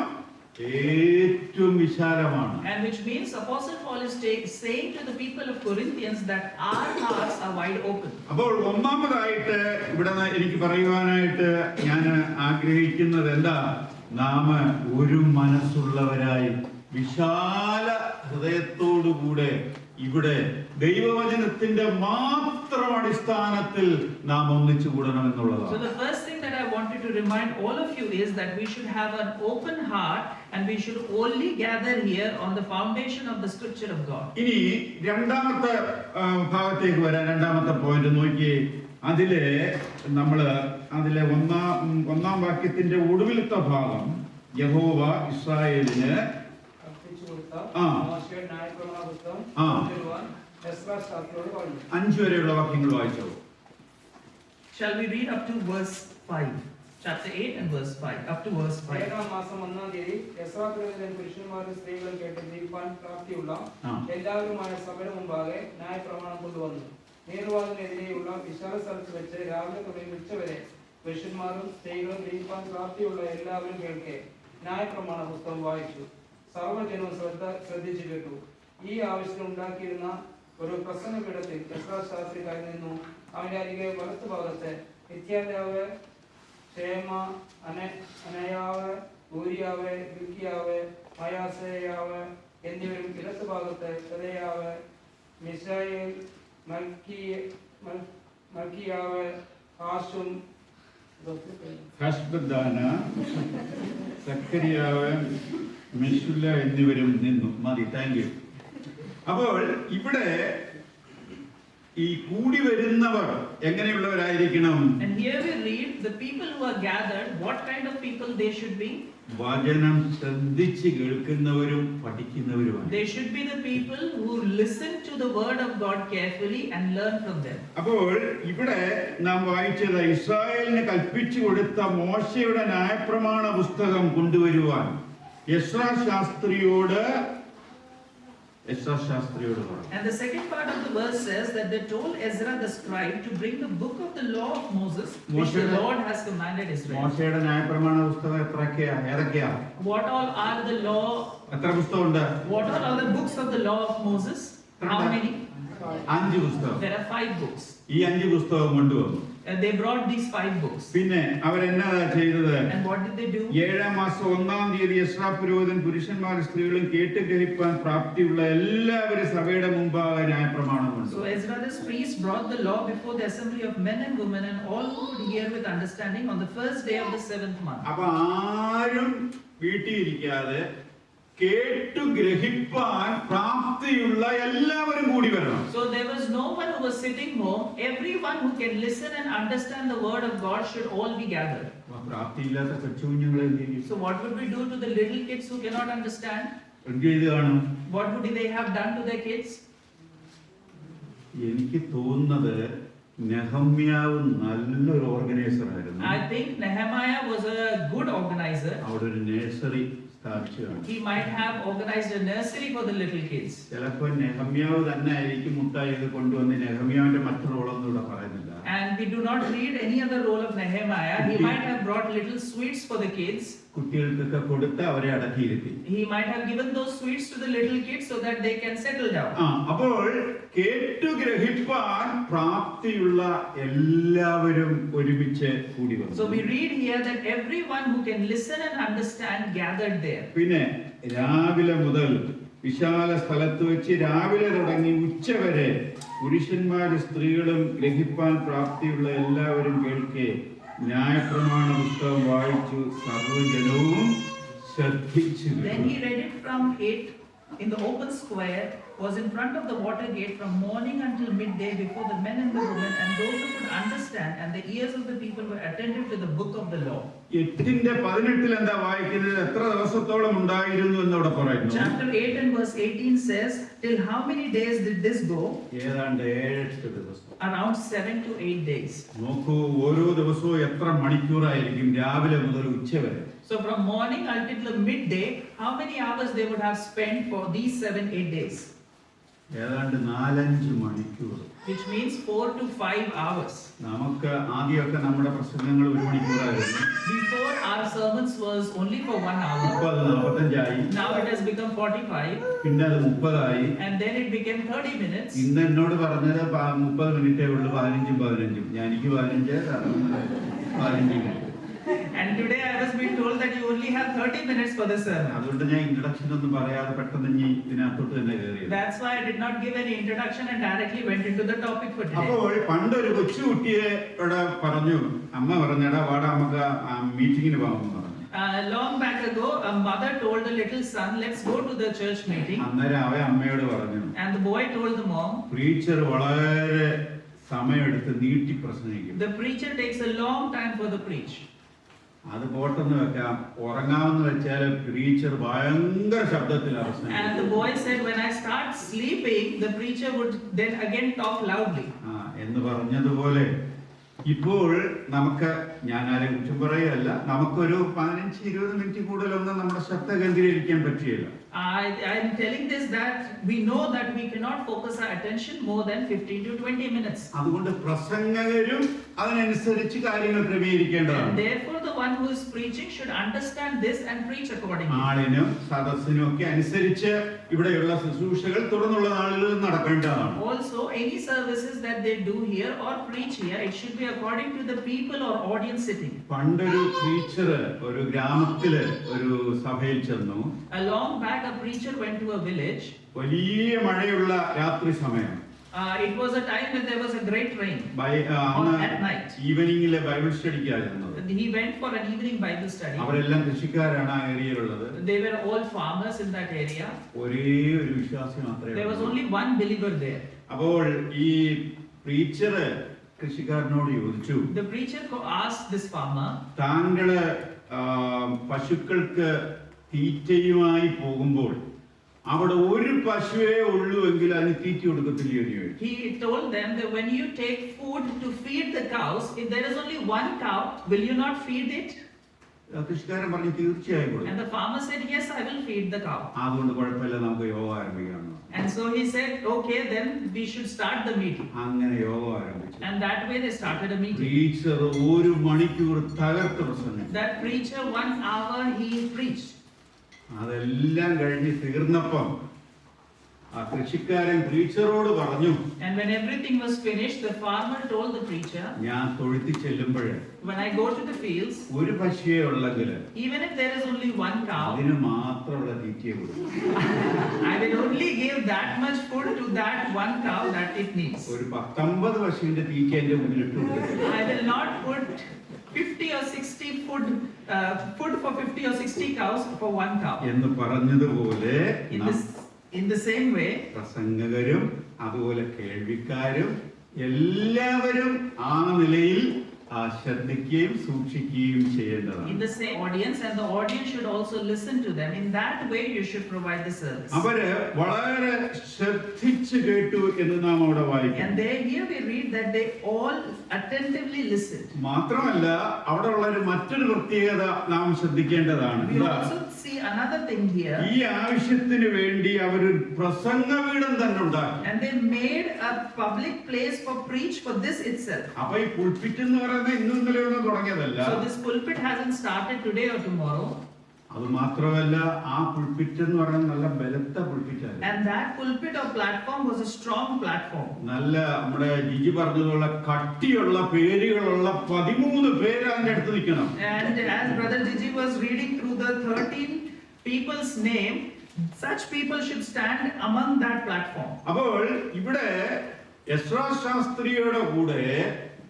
[SPEAKER 2] ഏറ്റവും വിശാലമാണ്.
[SPEAKER 1] And which means Apostle Paul is saying to the people of Corinthians that our hearts are wide open.
[SPEAKER 2] അപ്പോൾ ഒന്നാമതായിട്ട് ഇവിടെ എനിക്ക് പറയുവാനായിട്ട് ഞാൻ ആഗ്രഹിക്കുന്നത് എന്താ, നാം ഒരു മനസ്സുള്ളവരായി വിശാല ഹൃദയത്തോടുകൂടെ ഇവിടെ ദൈവവചനത്തിന്റെ മാത്രം അടിസ്ഥാനത്തിൽ നാം ഒന്നിച്ചു കൂടണമെന്നുള്ളതാണ്.
[SPEAKER 1] So the first thing that I wanted to remind all of you is that we should have an open heart and we should only gather here on the foundation of the scripture of God.
[SPEAKER 2] ഇനി രണ്ടാമത്തെ ഭാഗത്തേക്ക് വരാൻ, രണ്ടാമത്തെ point നോക്കി. അതിലെ ഒന്നാം വാക്യത്തിന്റെ ഒടുവിലത്തെ ഭാഗം, യഹോവ ഇസ്രായേലിന്
[SPEAKER 4] കൽപ്പിച്ചു കൊടുത്ത
[SPEAKER 2] ആ.
[SPEAKER 4] മോശെയുടെ ന്യായപ്രമാണ പുസ്തകം
[SPEAKER 2] ആ.
[SPEAKER 4] കൊണ്ടുവരുവാൻ എസ്രാ ശാസ്ത്രിയോട് പറഞ്ഞു.
[SPEAKER 2] 5 വരെയുള്ള വാക്യങ്ങൾ വായിച്ചോ.
[SPEAKER 1] Shall we read up to verse 5? Chapter 8 and verse 5. Up to verse 5.
[SPEAKER 4] 7-ാം മാസം 1-ാം തീയതി എസ്രാ പുരോഹിതൻ പുരുഷന്മാരും സ്ത്രീകളും കേട്ട് ജീവിപ്പാൻ പ്രാപ്തിയുള്ള
[SPEAKER 2] ആ.
[SPEAKER 4] എല്ലാവരുമായ സഭയുടെ മുമ്പാകെ ന്യായപ്രമാണം കൊണ്ടുവന്നു. നീർവാതിനെതിരെയുള്ള വിശാല സ്ഥലത്ത് വെച്ച് രാവിലെ തുടങ്ങി ഉച്ചവരെ പുരുഷന്മാരും സ്ത്രീകളും ജീവിപ്പാൻ പ്രാപ്തിയുള്ള എല്ലാവരും കേൾക്കെ ന്യായപ്രമാണ പുസ്തകം വായിച്ചു. സർവ്വജനവും ശ്രദ്ധിച്ചു കേട്ടു. ഈ ആവശ്യം ഉണ്ടാക്കിയിരുന്ന ഒരു പ്രസംഗപീഠത്തിൽ എസ്രാ ശാസ്ത്രി കയറി നിന്നു. അവന്റെ അരികെ വലത്തുഭാഗത്ത് നിത്യാന്താവ്, ക്ഷേമ, അനയാവ്, ഊരിയാവ്, ഹിൽക്കിയാവ്, മയാസേയാവ് എന്നിവരും ഇടത്തുഭാഗത്ത് കദയാവ്, മിശായേൽ, മൽക്കിയാവ്, ഹാഷും,
[SPEAKER 2] ഹഷ്ബദാന, സക്കറിയാവ്, മെശുല്ല എന്നിവരും നിന്നു. മതി, താങ്ക് യു. അപ്പോൾ ഇവിടെ ഈ കൂടി വരുന്നവർ എങ്ങനെയുള്ളവരായിരിക്കണം?
[SPEAKER 1] And here we read the people who are gathered, what kind of people they should be?
[SPEAKER 2] വചനം ശ്രദ്ധിച്ച് കേൾക്കുന്നവരും പഠിക്കുന്നവരുമാണ്.
[SPEAKER 1] They should be the people who listen to the word of God carefully and learn from them.
[SPEAKER 2] അപ്പോൾ ഇവിടെ നാം വായിച്ചത്, ഇസ്രായേലിന് കൽപ്പിച്ചു കൊടുത്ത മോശയുടെ ന്യായപ്രമാണ പുസ്തകം കൊണ്ടുവരുവാൻ എസ്രാ ശാസ്ത്രിയോട് പറഞ്ഞു.
[SPEAKER 1] And the second part of the verse says that they told Ezra the scribe to bring the book of the law of Moses, which the Lord has commanded Israel.
[SPEAKER 2] മോശയുടെ ന്യായപ്രമാണ പുസ്തകം ഏതൊക്കെയാ?
[SPEAKER 1] What all are the law?
[SPEAKER 2] എത്ര പുസ്തകമുണ്ട്?
[SPEAKER 1] What all are the books of the law of Moses? How many?
[SPEAKER 2] 5 പുസ്തകം.
[SPEAKER 1] There are 5 books.
[SPEAKER 2] ഈ 5 പുസ്തകം കൊണ്ടുവന്നു.
[SPEAKER 1] They brought these 5 books.
[SPEAKER 2] പിന്നെ അവരെന്നതാ ചെയ്തത്?
[SPEAKER 1] And what did they do?
[SPEAKER 2] 7-ാം മാസം 1-ാം തീയതി എസ്രാ പുരോഹിതൻ പുരുഷന്മാരും സ്ത്രീകളും കേട്ട് ഗ്രഹിപ്പാൻ പ്രാപ്തിയുള്ള എല്ലാവരും സഭയുടെ മുമ്പാകെ ന്യായപ്രമാണം കൊണ്ടു.
[SPEAKER 1] So Ezra the priest brought the law before the assembly of men and women, and all who would hear with understanding on the first day of the 7th month.
[SPEAKER 2] അപ്പൊ ആരും വീട്ടിലിരിക്കാതെ കേട്ടു ഗ്രഹിപ്പാൻ പ്രാപ്തിയുള്ള എല്ലാവരും കൂടി വരണം.
[SPEAKER 1] So there was no one who was sitting home. Everyone who can listen and understand the word of God should all be gathered.
[SPEAKER 2] പ്രാപ്തിയില്ലാത്ത കൊച്ചുകുഞ്ഞുങ്ങളെ എന്ത് ചെയ്യും?
[SPEAKER 1] So what would we do to the little kids who cannot understand?
[SPEAKER 2] എന്ത് ചെയ്ത് കാണും?
[SPEAKER 1] What would they have done to their kids?
[SPEAKER 2] എനിക്ക് തോന്നുന്നത് നെഹമ്യാവ് നല്ലൊരു organiser ആയിരുന്നു.
[SPEAKER 1] I think Nehemiah was a good organizer.
[SPEAKER 2] അവിടെ ഒരു നഴ്സറി സ്ഥാപിച്ചു.
[SPEAKER 1] He might have organized a nursery for the little kids.
[SPEAKER 2] ചിലപ്പോൾ നെഹമ്യാവ് തന്നെ ആയിരിക്കും മുട്ടായി ഇത് കൊണ്ടുവന്ന്. നെഹമ്യാവിന്റെ മറ്റു റോളൊന്നും ഇവിടെ പറയുന്നില്ല.
[SPEAKER 1] And we do not read any other role of Nehemiah. He might have brought little sweets for the kids.
[SPEAKER 2] കുട്ടികൾക്കൊക്കെ കൊടുത്ത് അവരെ അടക്കിയിരുത്തി.
[SPEAKER 1] He might have given those sweets to the little kids so that they can settle down.
[SPEAKER 2] അപ്പോൾ കേട്ടു ഗ്രഹിപ്പാൻ പ്രാപ്തിയുള്ള എല്ലാവരും ഒരുമിച്ച് കൂടി വന്നു.
[SPEAKER 1] So we read here that everyone who can listen and understand gathered there.
[SPEAKER 2] പിന്നെ രാവിലെ മുതൽ വിശാല സ്ഥലത്ത് വെച്ച് രാവിലെ തുടങ്ങി ഉച്ചവരെ പുരുഷന്മാരും സ്ത്രീകളും ഗ്രഹിപ്പാൻ പ്രാപ്തിയുള്ള എല്ലാവരും കേൾക്കെ ന്യായപ്രമാണ പുസ്തകം വായിച്ചു സർവ്വജനവും ശ്രദ്ധിച്ചു.
[SPEAKER 1] Then he read it from 8 in the open square. was in front of the water gate from morning until midday before the men and the women and those who could understand, and the ears of the people were attentive to the book of the law.
[SPEAKER 2] 8:18 എന്താ വായിക്കുന്നത്? എത്ര ദിവസത്തോളം ഉണ്ടായിരുന്നു എന്നവിടെ പറയുന്നു.
[SPEAKER 1] Chapter 8 and verse 18 says, till how many days did this go?
[SPEAKER 2] ഏതാണ്ട് 7-8 ദിവസം.
[SPEAKER 1] Around 7 to 8 days.
[SPEAKER 2] നോക്കൂ, ഓരോ ദിവസവും എത്ര മണിക്കൂറായിരിക്കും രാവിലെ മുതൽ ഉച്ച വരെ.
[SPEAKER 1] So from morning until the midday, how many hours they would have spent for these 7-8 days?
[SPEAKER 2] ഏതാണ്ട് 4-5 മണിക്കൂർ.
[SPEAKER 1] Which means 4 to 5 hours.
[SPEAKER 2] നമുക്ക് ആദ്യമൊക്കെ നമ്മുടെ പ്രസംഗങ്ങൾ 1 മണിക്കൂറായിരുന്നു.
[SPEAKER 1] Before our sermons was only for 1 hour.
[SPEAKER 2] ഇപ്പോൾ അത് 45
[SPEAKER 1] Now it has become 45.
[SPEAKER 2] പിന്നെ അത് 30
[SPEAKER 1] And then it became 30 minutes.
[SPEAKER 2] ഇന്ന് എന്നോട് പറഞ്ഞത് 30 മിനിറ്റേ ഉള്ളൂ. 15 ഞാൻ എനിക്ക് 15 minute.
[SPEAKER 1] And today I was being told that you only have 30 minutes for this sermon.
[SPEAKER 2] അതുകൊണ്ട് ഞാൻ ഇൻട്രഡക്ഷൻ ഒന്നും പറയാതെ പെട്ടെന്ന് ഇനി ഇതിനകത്തോട്ട് തന്നെ കയറിയത്.
[SPEAKER 1] That's why I did not give any introduction and directly went into the topic for today.
[SPEAKER 2] അപ്പോൾ പണ്ടൊരു കൊച്ചുകുട്ടിയെ ഇവിടെ പറഞ്ഞു, അമ്മ പറഞ്ഞടാ വാടാ നമുക്ക് മീറ്റിങ്ങിന് പോകാമെന്ന് പറഞ്ഞു.
[SPEAKER 1] Long back ago, a mother told a little son, let's go to the church meeting.
[SPEAKER 2] അന്നേരം അവൻ അമ്മയോട് പറഞ്ഞു,
[SPEAKER 1] And the boy told the mom,
[SPEAKER 2] preacher വളരെ സമയമെടുത്ത് നീട്ടി പ്രസംഗിക്കും.
[SPEAKER 1] the preacher takes a long time for the preach.
[SPEAKER 2] അത് പോട്ടെന്ന് വെക്കാം, ഉറങ്ങാമെന്ന് വെച്ചാൽ പ്രീച്ചർ ഭയങ്കര ശബ്ദത്തിലാണ് പ്രസംഗിക്കുന്നത്.
[SPEAKER 1] And the boy said, when I start sleeping, the preacher would then again talk loudly.
[SPEAKER 2] എന്ന് പറഞ്ഞതുപോലെ ഇപ്പോൾ നമുക്ക്, ഞാൻ ആരെയും കുറ്റം പറയുകയല്ല, നമുക്കൊരു 15-20 മിനിറ്റ് കൂടുതലൊന്നും നമ്മുടെ ശ്രദ്ധ കേന്ദ്രീകരിക്കാൻ പറ്റിയില്ല.
[SPEAKER 1] I am telling this that we know that we cannot focus our attention more than 15 to 20 minutes.
[SPEAKER 2] അതുകൊണ്ട് പ്രസംഗകരും അതിനനുസരിച്ച് കാര്യങ്ങൾ ക്രമീകരിക്കേണ്ടതാണ്.
[SPEAKER 1] And therefore the one who is preaching should understand this and preach accordingly.
[SPEAKER 2] ആളിനും സദസ്സിനും ഒക്കെ അനുസരിച്ച് ഇവിടെയുള്ള ശുശ്രൂഷകൾ തുടർന്നുള്ള നാളുകളിൽ നടക്കേണ്ടതാണ്.
[SPEAKER 1] Also, any services that they do here or preach here, it should be according to the people or audience sitting.
[SPEAKER 2] പണ്ടൊരു teacher ഒരു ഗ്രാമത്തില് ഒരു സഭയിൽ ചെന്നു.
[SPEAKER 1] A long back, a preacher went to a village.
[SPEAKER 2] വലിയ മഴയുള്ള രാത്രി സമയം.
[SPEAKER 1] It was a time when there was a great rain. At night.
[SPEAKER 2] ഈവനിങ്ങിലെ ബൈബിൾ സ്റ്റഡിക്കായിരുന്നത്.
[SPEAKER 1] He went for an evening Bible study.
[SPEAKER 2] അവരെല്ലാം കൃഷിക്കാരാണ് ആ ഏരിയയിലുള്ളത്.
[SPEAKER 1] They were all farmers in that area.
[SPEAKER 2] ഒരേ ഒരു വിശ്വാസി മാത്രമേ.
[SPEAKER 1] There was only one believer there.
[SPEAKER 2] അപ്പോൾ ഈ പ്രീച്ചർ കൃഷിക്കാരനോട് ചോദിച്ചു,
[SPEAKER 1] The preacher asked this farmer,
[SPEAKER 2] താങ്കള് പശുക്കൾക്ക് തീറ്റയുമായി പോകുമ്പോൾ അവിടെ ഒരു പശുവേ ഉള്ളൂ എങ്കിൽ അതിന് തീറ്റ കൊടുക്കത്തില്ലയോ എന്ന് ചോദിച്ചു.
[SPEAKER 1] he told them that when you take food to feed the cows, if there is only one cow, will you not feed it?
[SPEAKER 2] കൃഷിക്കാരൻ പറഞ്ഞു തീർച്ചയായും കൊടുക്കും.
[SPEAKER 1] And the farmer said, yes, I will feed the cow.
[SPEAKER 2] അതുകൊണ്ട് കുഴപ്പമില്ല, നമുക്ക് യോഗ ആരംഭിക്കാം.
[SPEAKER 1] And so he said, okay, then we should start the meeting.
[SPEAKER 2] അങ്ങനെ യോഗം ആരംഭിച്ചു.
[SPEAKER 1] And that way they started a meeting.
[SPEAKER 2] Teacher 1 മണിക്കൂർ തകർത്ത് പ്രസംഗിച്ചു.
[SPEAKER 1] That preacher 1 hour he preached.
[SPEAKER 2] അതെല്ലാം കഴിഞ്ഞ് തീർന്നപ്പം ആ കൃഷിക്കാരൻ ടീച്ചറോട് പറഞ്ഞു,
[SPEAKER 1] And when everything was finished, the farmer told the preacher,
[SPEAKER 2] ഞാൻ തൊഴുത്തി ചെല്ലുമ്പോഴേ
[SPEAKER 1] when I go to the fields,
[SPEAKER 2] ഒരു പശുവേ ഉള്ളെങ്കിൽ
[SPEAKER 1] even if there is only one cow,
[SPEAKER 2] അതിന് മാത്രമുള്ള തീറ്റയെ കൊടുക്കും.
[SPEAKER 1] I will only give that much food to that one cow that it needs.
[SPEAKER 2] ഒരു 19 പശുവിന്റെ തീറ്റ എന്റെ മുന്നിലിട്ട് കൊടുക്കും.
[SPEAKER 1] I will not put 50 or 60 food for 50 or 60 cows for one cow.
[SPEAKER 2] എന്ന് പറഞ്ഞതുപോലെ
[SPEAKER 1] In the same way,
[SPEAKER 2] പ്രസംഗകരും അതുപോലെ കേൾവിക്കാരും എല്ലാവരും ആ നിലയിൽ ശ്രദ്ധിക്കുകയും സൂക്ഷിക്കുകയും ചെയ്യേണ്ടതാണ്.
[SPEAKER 1] in the same audience, and the audience should also listen to them. In that way you should provide the service.
[SPEAKER 2] അവര് വളരെ ശ്രദ്ധിച്ചു കേട്ടു എന്ന് നാം അവിടെ വായിക്കുന്നു.
[SPEAKER 1] And here we read that they all attentively listened.
[SPEAKER 2] മാത്രമല്ല അവിടെ ഉള്ള മറ്റൊരു പ്രത്യേകത നാം ശ്രദ്ധിക്കേണ്ടതാണ്.
[SPEAKER 1] We also see another thing here.
[SPEAKER 2] ഈ ആവശ്യത്തിന് വേണ്ടി അവർ പ്രസംഗപീഠം തന്നെ ഉണ്ടാക്കി.
[SPEAKER 1] And they made a public place for preach for this itself.
[SPEAKER 2] അപ്പൊ ഈ പുൾപിറ്റ് എന്ന് പറയുന്നത് ഇന്നും ഇന്നലെ ഒന്നും തുടങ്ങിയതല്ല.
[SPEAKER 1] So this pulpit hasn't started today or tomorrow.
[SPEAKER 2] അത് മാത്രമല്ല, ആ പുൾപിറ്റ് എന്ന് പറയുന്നത് നല്ല ബലത്ത പുൾപിറ്റാണ്.
[SPEAKER 1] And that pulpit or platform was a strong platform.
[SPEAKER 2] നല്ല നമ്മുടെ ജിജി പറഞ്ഞതുള്ള കട്ടിയുള്ള പേരുകളുള്ള 13 പേര് അതിന്റെ അടുത്ത് നിൽക്കണം.
[SPEAKER 1] And as Brother Gigi was reading through the 13 people's name, such people should stand among that platform.
[SPEAKER 2] അപ്പോൾ ഇവിടെ എസ്രാ ശാസ്ത്രിയുടെ കൂടെ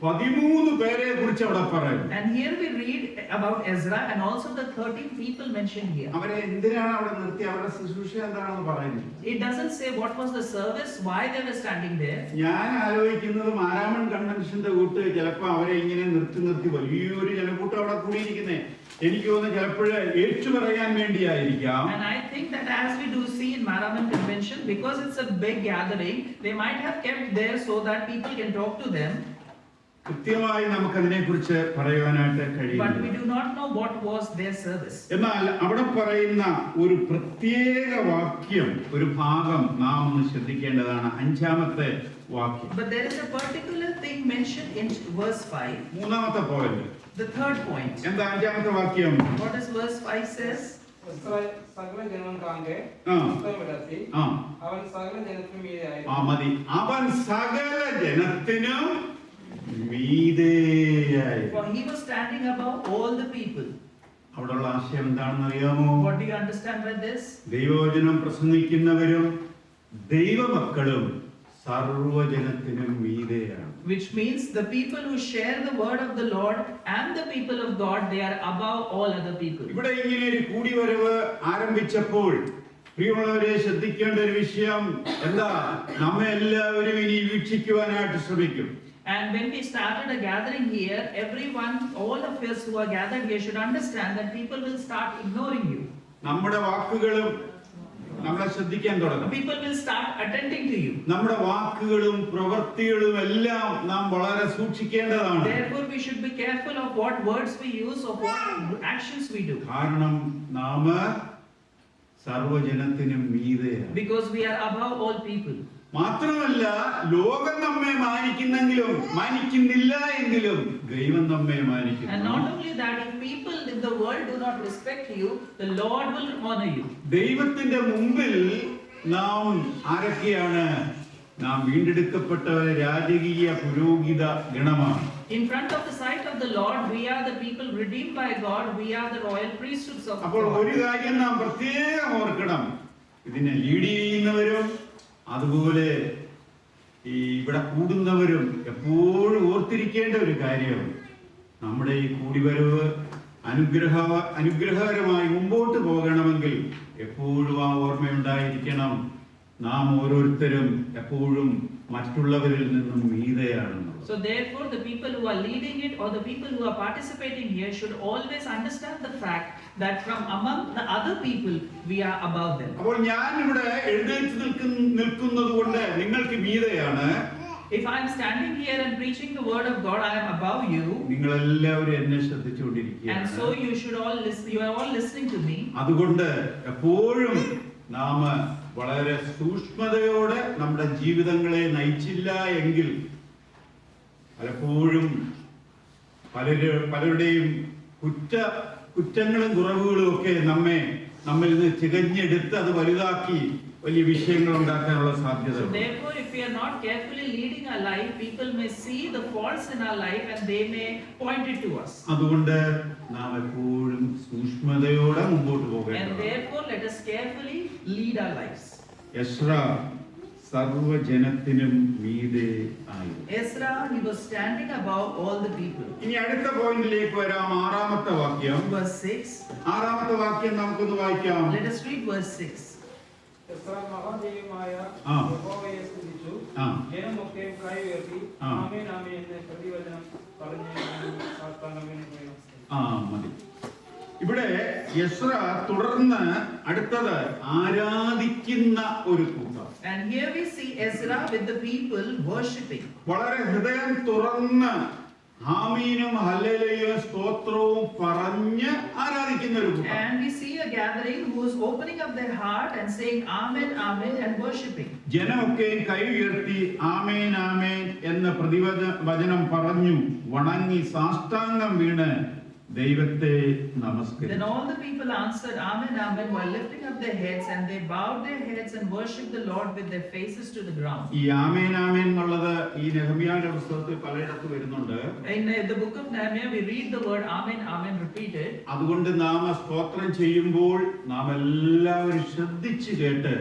[SPEAKER 2] 13 പേരെ കുറിച്ച് അവിടെ പറയും.
[SPEAKER 1] And here we read about Ezra and also the 13 people mentioned here.
[SPEAKER 2] അവരെ എന്തിനാണ് അവിടെ നിർത്തി, അവരുടെ ശുശ്രൂഷ എന്താണെന്ന് പറയുന്നത്.
[SPEAKER 1] It doesn't say what was the service, why they were standing there.
[SPEAKER 2] ഞാൻ ആലോചിക്കുന്നത് മാരാമൺ കൺവെൻഷന്റെ കൂട്ട് ചിലപ്പോൾ അവരെ ഇങ്ങനെ നിർത്തി വലിയൊരു ജനക്കൂട്ടം അവിടെ കൂടിയിരിക്കുന്നേ. എനിക്ക് തോന്നുന്നു ചിലപ്പോൾ ഏറ്റു പറയാൻ വേണ്ടിയായിരിക്കാം.
[SPEAKER 1] And I think that as we do see in Maraman Convention, because it's a big gathering, they might have kept there so that people can talk to them.
[SPEAKER 2] കൃത്യമായി നമുക്ക് അതിനെക്കുറിച്ച് പറയുവാനായിട്ട്
[SPEAKER 1] But we
[SPEAKER 2] കഴിയും.
[SPEAKER 1] do not know what was their service.
[SPEAKER 2] എന്നാൽ അവിടെ പറയുന്ന ഒരു പ്രത്യേക വാക്യം, ഒരു ഭാഗം നാം ഒന്ന് ശ്രദ്ധിക്കേണ്ടതാണ്. 5-ാമത്തെ വാക്യം,
[SPEAKER 1] But there is a particular thing mentioned in verse 5.
[SPEAKER 2] 3-ാമത്തെ പോയിന്റ്.
[SPEAKER 1] The third point.
[SPEAKER 2] എന്താ 5-ാമത്തെ വാക്യം?
[SPEAKER 1] What does verse 5 says?
[SPEAKER 4] സകല ജനം കാങ്കെ
[SPEAKER 2] ആ.
[SPEAKER 4] വിടർത്തി
[SPEAKER 2] ആ
[SPEAKER 4] അവൻ സകല ജനത്തിനും മീതെ
[SPEAKER 2] ആ മതി. അവൻ സകല ജനത്തിനും മീതെയായി.
[SPEAKER 1] For he was standing above all the people.
[SPEAKER 2] അവിടെയുള്ള ആശയം എന്താണെന്ന് അറിയാമോ?
[SPEAKER 1] What do you understand by this?
[SPEAKER 2] ദൈവവചനം പ്രസംഗിക്കുന്നവരും ദൈവമക്കളും സർവ്വജനത്തിനും മീതെയാണ്.
[SPEAKER 1] Which means the people who share the word of the Lord and the people of God, they are above all other people.
[SPEAKER 2] ഇവിടെ ഇങ്ങനെ ഒരു കൂടിവരവ് ആരംഭിച്ചപ്പോൾ പ്രിയമുള്ളവരെ ശ്രദ്ധിക്കേണ്ട ഒരു വിഷയം എന്താ? നമ്മെ എല്ലാവരും ഇനി വീക്ഷിക്കുവാനായിട്ട് ശ്രമിക്കും.
[SPEAKER 1] And when we started a gathering here, everyone, all of us who are gathered here should understand that people will start ignoring you.
[SPEAKER 2] നമ്മുടെ വാക്കുകളും നമ്മളെ ശ്രദ്ധിക്കാൻ തുടങ്ങും.
[SPEAKER 1] People will start attending to you.
[SPEAKER 2] നമ്മുടെ വാക്കുകളും പ്രവൃത്തികളും എല്ലാം നാം വളരെ സൂക്ഷിക്കേണ്ടതാണ്.
[SPEAKER 1] Therefore, we should be careful of what words we use, of what actions we do.
[SPEAKER 2] കാരണം നാം സർവ്വജനത്തിനും മീതെയാണ്.
[SPEAKER 1] Because we are above all people.
[SPEAKER 2] മാത്രമല്ല ലോകം നമ്മെ മാനിക്കുന്നില്ല എങ്കിലും ദൈവം നമ്മെ
[SPEAKER 1] And
[SPEAKER 2] മാനിക്കുന്നു.
[SPEAKER 1] not only that, if people in the world do not respect you, the Lord will honor you.
[SPEAKER 2] ദൈവത്തിന്റെ മുമ്പിൽ നാം ആരൊക്കെയാണ്? നാം വീണ്ടെടുക്കപ്പെട്ടവരെ രാജകീയ പുരോഹിത ഗണമാണ്.
[SPEAKER 1] In front of the sight of the Lord, we are the people redeemed by God. We are the royal priesthoods of
[SPEAKER 2] അപ്പോൾ ഒരു
[SPEAKER 1] God.
[SPEAKER 2] കാര്യം നാം പ്രത്യേകം ഓർക്കണം. ഇതിനെ ലീഡ് ചെയ്യുന്നവരും അതുപോലെ ഈ ഇവിടെ കൂടുന്നവരും എപ്പോഴും ഓർത്തിരിക്കേണ്ട ഒരു കാര്യം, നമ്മുടെ ഈ കൂടിവരവ് അനുഗ്രഹകരമായി മുമ്പോട്ട് പോകണമെങ്കിൽ എപ്പോഴും ആ ഓർമ്മയുണ്ടായിരിക്കണം. നാം ഓരോരുത്തരും എപ്പോഴും മറ്റുള്ളവരിൽ നിന്നും മീതെയാണെന്നുള്ളത്.
[SPEAKER 1] So therefore, the people who are leading it or the people who are participating here should always understand the fact that from among the other people, we are above them.
[SPEAKER 2] അപ്പോൾ ഞാൻ ഇവിടെ എഴുന്നേറ്റ് നിൽക്കുന്നത് കൊണ്ട് നിങ്ങൾക്ക് മീതെയാണ്.
[SPEAKER 1] If I am standing here and preaching the word of God, I am above you.
[SPEAKER 2] നിങ്ങൾ എല്ലാവരും എന്നെ
[SPEAKER 1] And
[SPEAKER 2] ശ്രദ്ധിച്ചുകൊണ്ടിരിക്കുകയാണ്.
[SPEAKER 1] so you should all listen. You are all listening to me.
[SPEAKER 2] അതുകൊണ്ട് എപ്പോഴും നാം വളരെ സൂക്ഷ്മതയോടെ നമ്മുടെ ജീവിതങ്ങളെ നയിച്ചില്ല എങ്കിൽ പലപ്പോഴും പലരുടെയും കുറ്റങ്ങളും കുറവുകളും ഒക്കെ നമ്മിൽ നിന്ന് ചികഞ്ഞെടുത്ത് അത് വലുതാക്കി വലിയ വിഷയങ്ങൾ ഉണ്ടാക്കാനുള്ള സാധ്യത.
[SPEAKER 1] So therefore, if we are not carefully leading our life, people may see the faults in our life and they may point it to us.
[SPEAKER 2] അതുകൊണ്ട് നാം എപ്പോഴും സൂക്ഷ്മതയോടെ മുമ്പോട്ട്
[SPEAKER 1] And
[SPEAKER 2] പോകേണ്ടതാണ്.
[SPEAKER 1] therefore, let us carefully lead our lives.
[SPEAKER 2] Ezra സർവ്വജനത്തിനും മീതെ ആയി.
[SPEAKER 1] Ezra, he was standing above all the people.
[SPEAKER 2] ഇനി അടുത്ത പോയിന്റിലേക്ക് വരാം. 6-ാമത്തെ വാക്യം.
[SPEAKER 1] Verse 6.
[SPEAKER 2] 6-ാമത്തെ വാക്യം നമുക്കൊന്ന് വായിക്കാം.
[SPEAKER 1] Let us read verse 6.
[SPEAKER 4] മഹാദൈവമായ
[SPEAKER 2] ആ.
[SPEAKER 4] യഹോവയെ സ്തുതിച്ചു.
[SPEAKER 2] ആ.
[SPEAKER 4] ജനമൊക്കെ കൈ ഉയർത്തി
[SPEAKER 2] ആ.
[SPEAKER 4] ആമേൻ ആമേൻ എന്ന് പ്രതിവചനം പറഞ്ഞ് സാത്താനവനെ നമസ്കരിച്ചു.
[SPEAKER 2] മതി. ഇവിടെ എസ്രാ തുടർന്ന് അടുത്തത് ആരാധിക്കുന്ന ഒരു കൂട്ടം.
[SPEAKER 1] And here we see Ezra with the people worshipping.
[SPEAKER 2] വളരെ ഹൃദയം തുറന്ന് ആമീനും ഹല്ലേലൂയ സ്തോത്രവും പറഞ്ഞ് ആരാധിക്കുന്ന ഒരു കൂട്ടം.
[SPEAKER 1] And we see a gathering who is opening up their heart and saying Amen, Amen and worshipping.
[SPEAKER 2] ജനമൊക്കെ കൈ ഉയർത്തി ആമേൻ ആമേൻ എന്ന പ്രതിവചനം പറഞ്ഞു വണങ്ങി സാഷ്ടാംഗം വീണ് ദൈവത്തെ
[SPEAKER 1] Then
[SPEAKER 2] നമസ്കരിച്ചു.
[SPEAKER 1] all the people answered Amen, Amen while lifting up their heads, and they bowed their heads and worshipped the Lord with their faces to the ground.
[SPEAKER 2] ഈ ആമേൻ ആമേൻ എന്നുള്ളത് ഈ നെഹമ്യാവിന്റെ പുസ്തകത്തിൽ പലയിടത്ത് വരുന്നുണ്ട്.
[SPEAKER 1] In the book of Nehemiah, we read the word Amen, Amen repeated.
[SPEAKER 2] അതുകൊണ്ട് നാം സ്തോത്രം ചെയ്യുമ്പോൾ നാം എല്ലാവരും ശ്രദ്ധിച്ചു കേട്ട്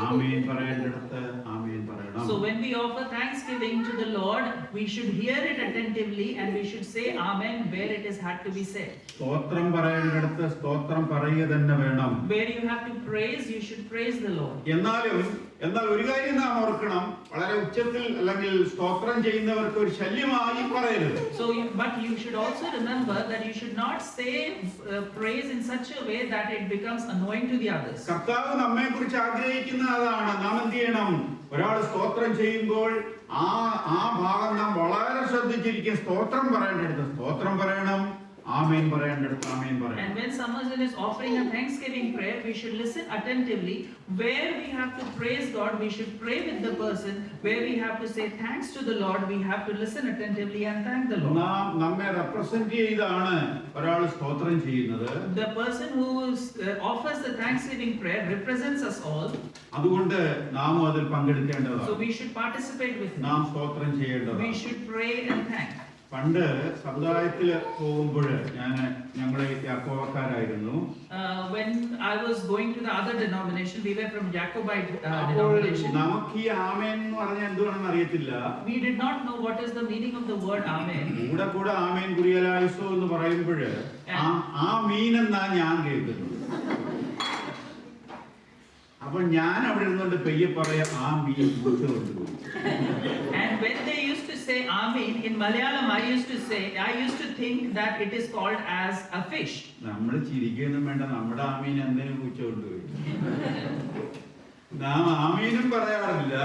[SPEAKER 2] ആമേൻ പറയേണ്ടിടത്ത് ആമേൻ പറയണം.
[SPEAKER 1] So when we offer thanksgiving to the Lord, we should hear it attentively and we should say amen where it is had to be said.
[SPEAKER 2] സ്തോത്രം പറയേണ്ടിടത്ത് സ്തോത്രം പറയുക തന്നെ വേണം.
[SPEAKER 1] Where you have to praise, you should praise the Lord.
[SPEAKER 2] എന്നാൽ ഒരു കാര്യം നാം ഓർക്കണം, വളരെ ഉച്ചത്തിൽ അല്ലെങ്കിൽ സ്തോത്രം ചെയ്യുന്നവർക്ക് ഒരു ശല്യമായി പറയരുത്.
[SPEAKER 1] So, but you should also remember that you should not say praise in such a way that it becomes annoying to the others.
[SPEAKER 2] കർത്താവ് നമ്മെ കുറിച്ച് ആഗ്രഹിക്കുന്ന അതാണ്. നാം എന്ത് ചെയ്യണം? ഒരാൾ സ്തോത്രം ചെയ്യുമ്പോൾ ആ ഭാഗം നാം വളരെ ശ്രദ്ധിച്ചിരിക്കും. സ്തോത്രം പറയേണ്ടടുത്ത് സ്തോത്രം പറയണം, ആമേൻ പറയേണ്ടടുത്ത് ആമേൻ പറയണം.
[SPEAKER 1] And when someone is offering a thanksgiving prayer, we should listen attentively. Where we have to praise God, we should pray with the person. Where we have to say thanks to the Lord, we have to listen attentively and thank the Lord.
[SPEAKER 2] നമ്മെ represent ചെയ്താണ് ഒരാൾ സ്തോത്രം ചെയ്യുന്നത്.
[SPEAKER 1] The person who offers the thanksgiving prayer represents us all.
[SPEAKER 2] അതുകൊണ്ട് നാം അതിൽ പങ്കെടുക്കേണ്ടതാണ്.
[SPEAKER 1] So we should participate with him.
[SPEAKER 2] നാം സ്തോത്രം ചെയ്യേണ്ടതാണ്.
[SPEAKER 1] We should pray and thank.
[SPEAKER 2] പണ്ട് സമുദായത്തിൽ പോകുമ്പോൾ ഞങ്ങളെ യാക്കോബക്കാരായിരുന്നു.
[SPEAKER 1] When I was going to the other denomination, we were from Jacobite
[SPEAKER 2] അപ്പോൾ
[SPEAKER 1] denomination.
[SPEAKER 2] നമുക്ക് ഈ ആമേൻ എന്ന് പറഞ്ഞാൽ എന്തുവാണെന്ന് അറിയത്തില്ല.
[SPEAKER 1] We did not know what is the meaning of the word amen.
[SPEAKER 2] കൂടെ ആമേൻ കുരിയലായുസോ എന്ന് പറയുമ്പോൾ ആ മീൻ എന്നാ ഞാൻ കേൾക്കുന്നത്. അപ്പൊ ഞാൻ അവിടെ ഇരുന്നുകൊണ്ട് പെയ്യെ പറയാ ആ മീൻ കൊണ്ടുപോയി.
[SPEAKER 1] And when they used to say amen in Malayalam, I used to think that it is called as a fish.
[SPEAKER 2] നമ്മൾ ചിരിക്കൊന്നും വേണ്ട, നമ്മുടെ ആമീൻ എന്തിനും പൂച്ചോണ്ടുപോയി. നാം ആമീനും പറയാറില്ല,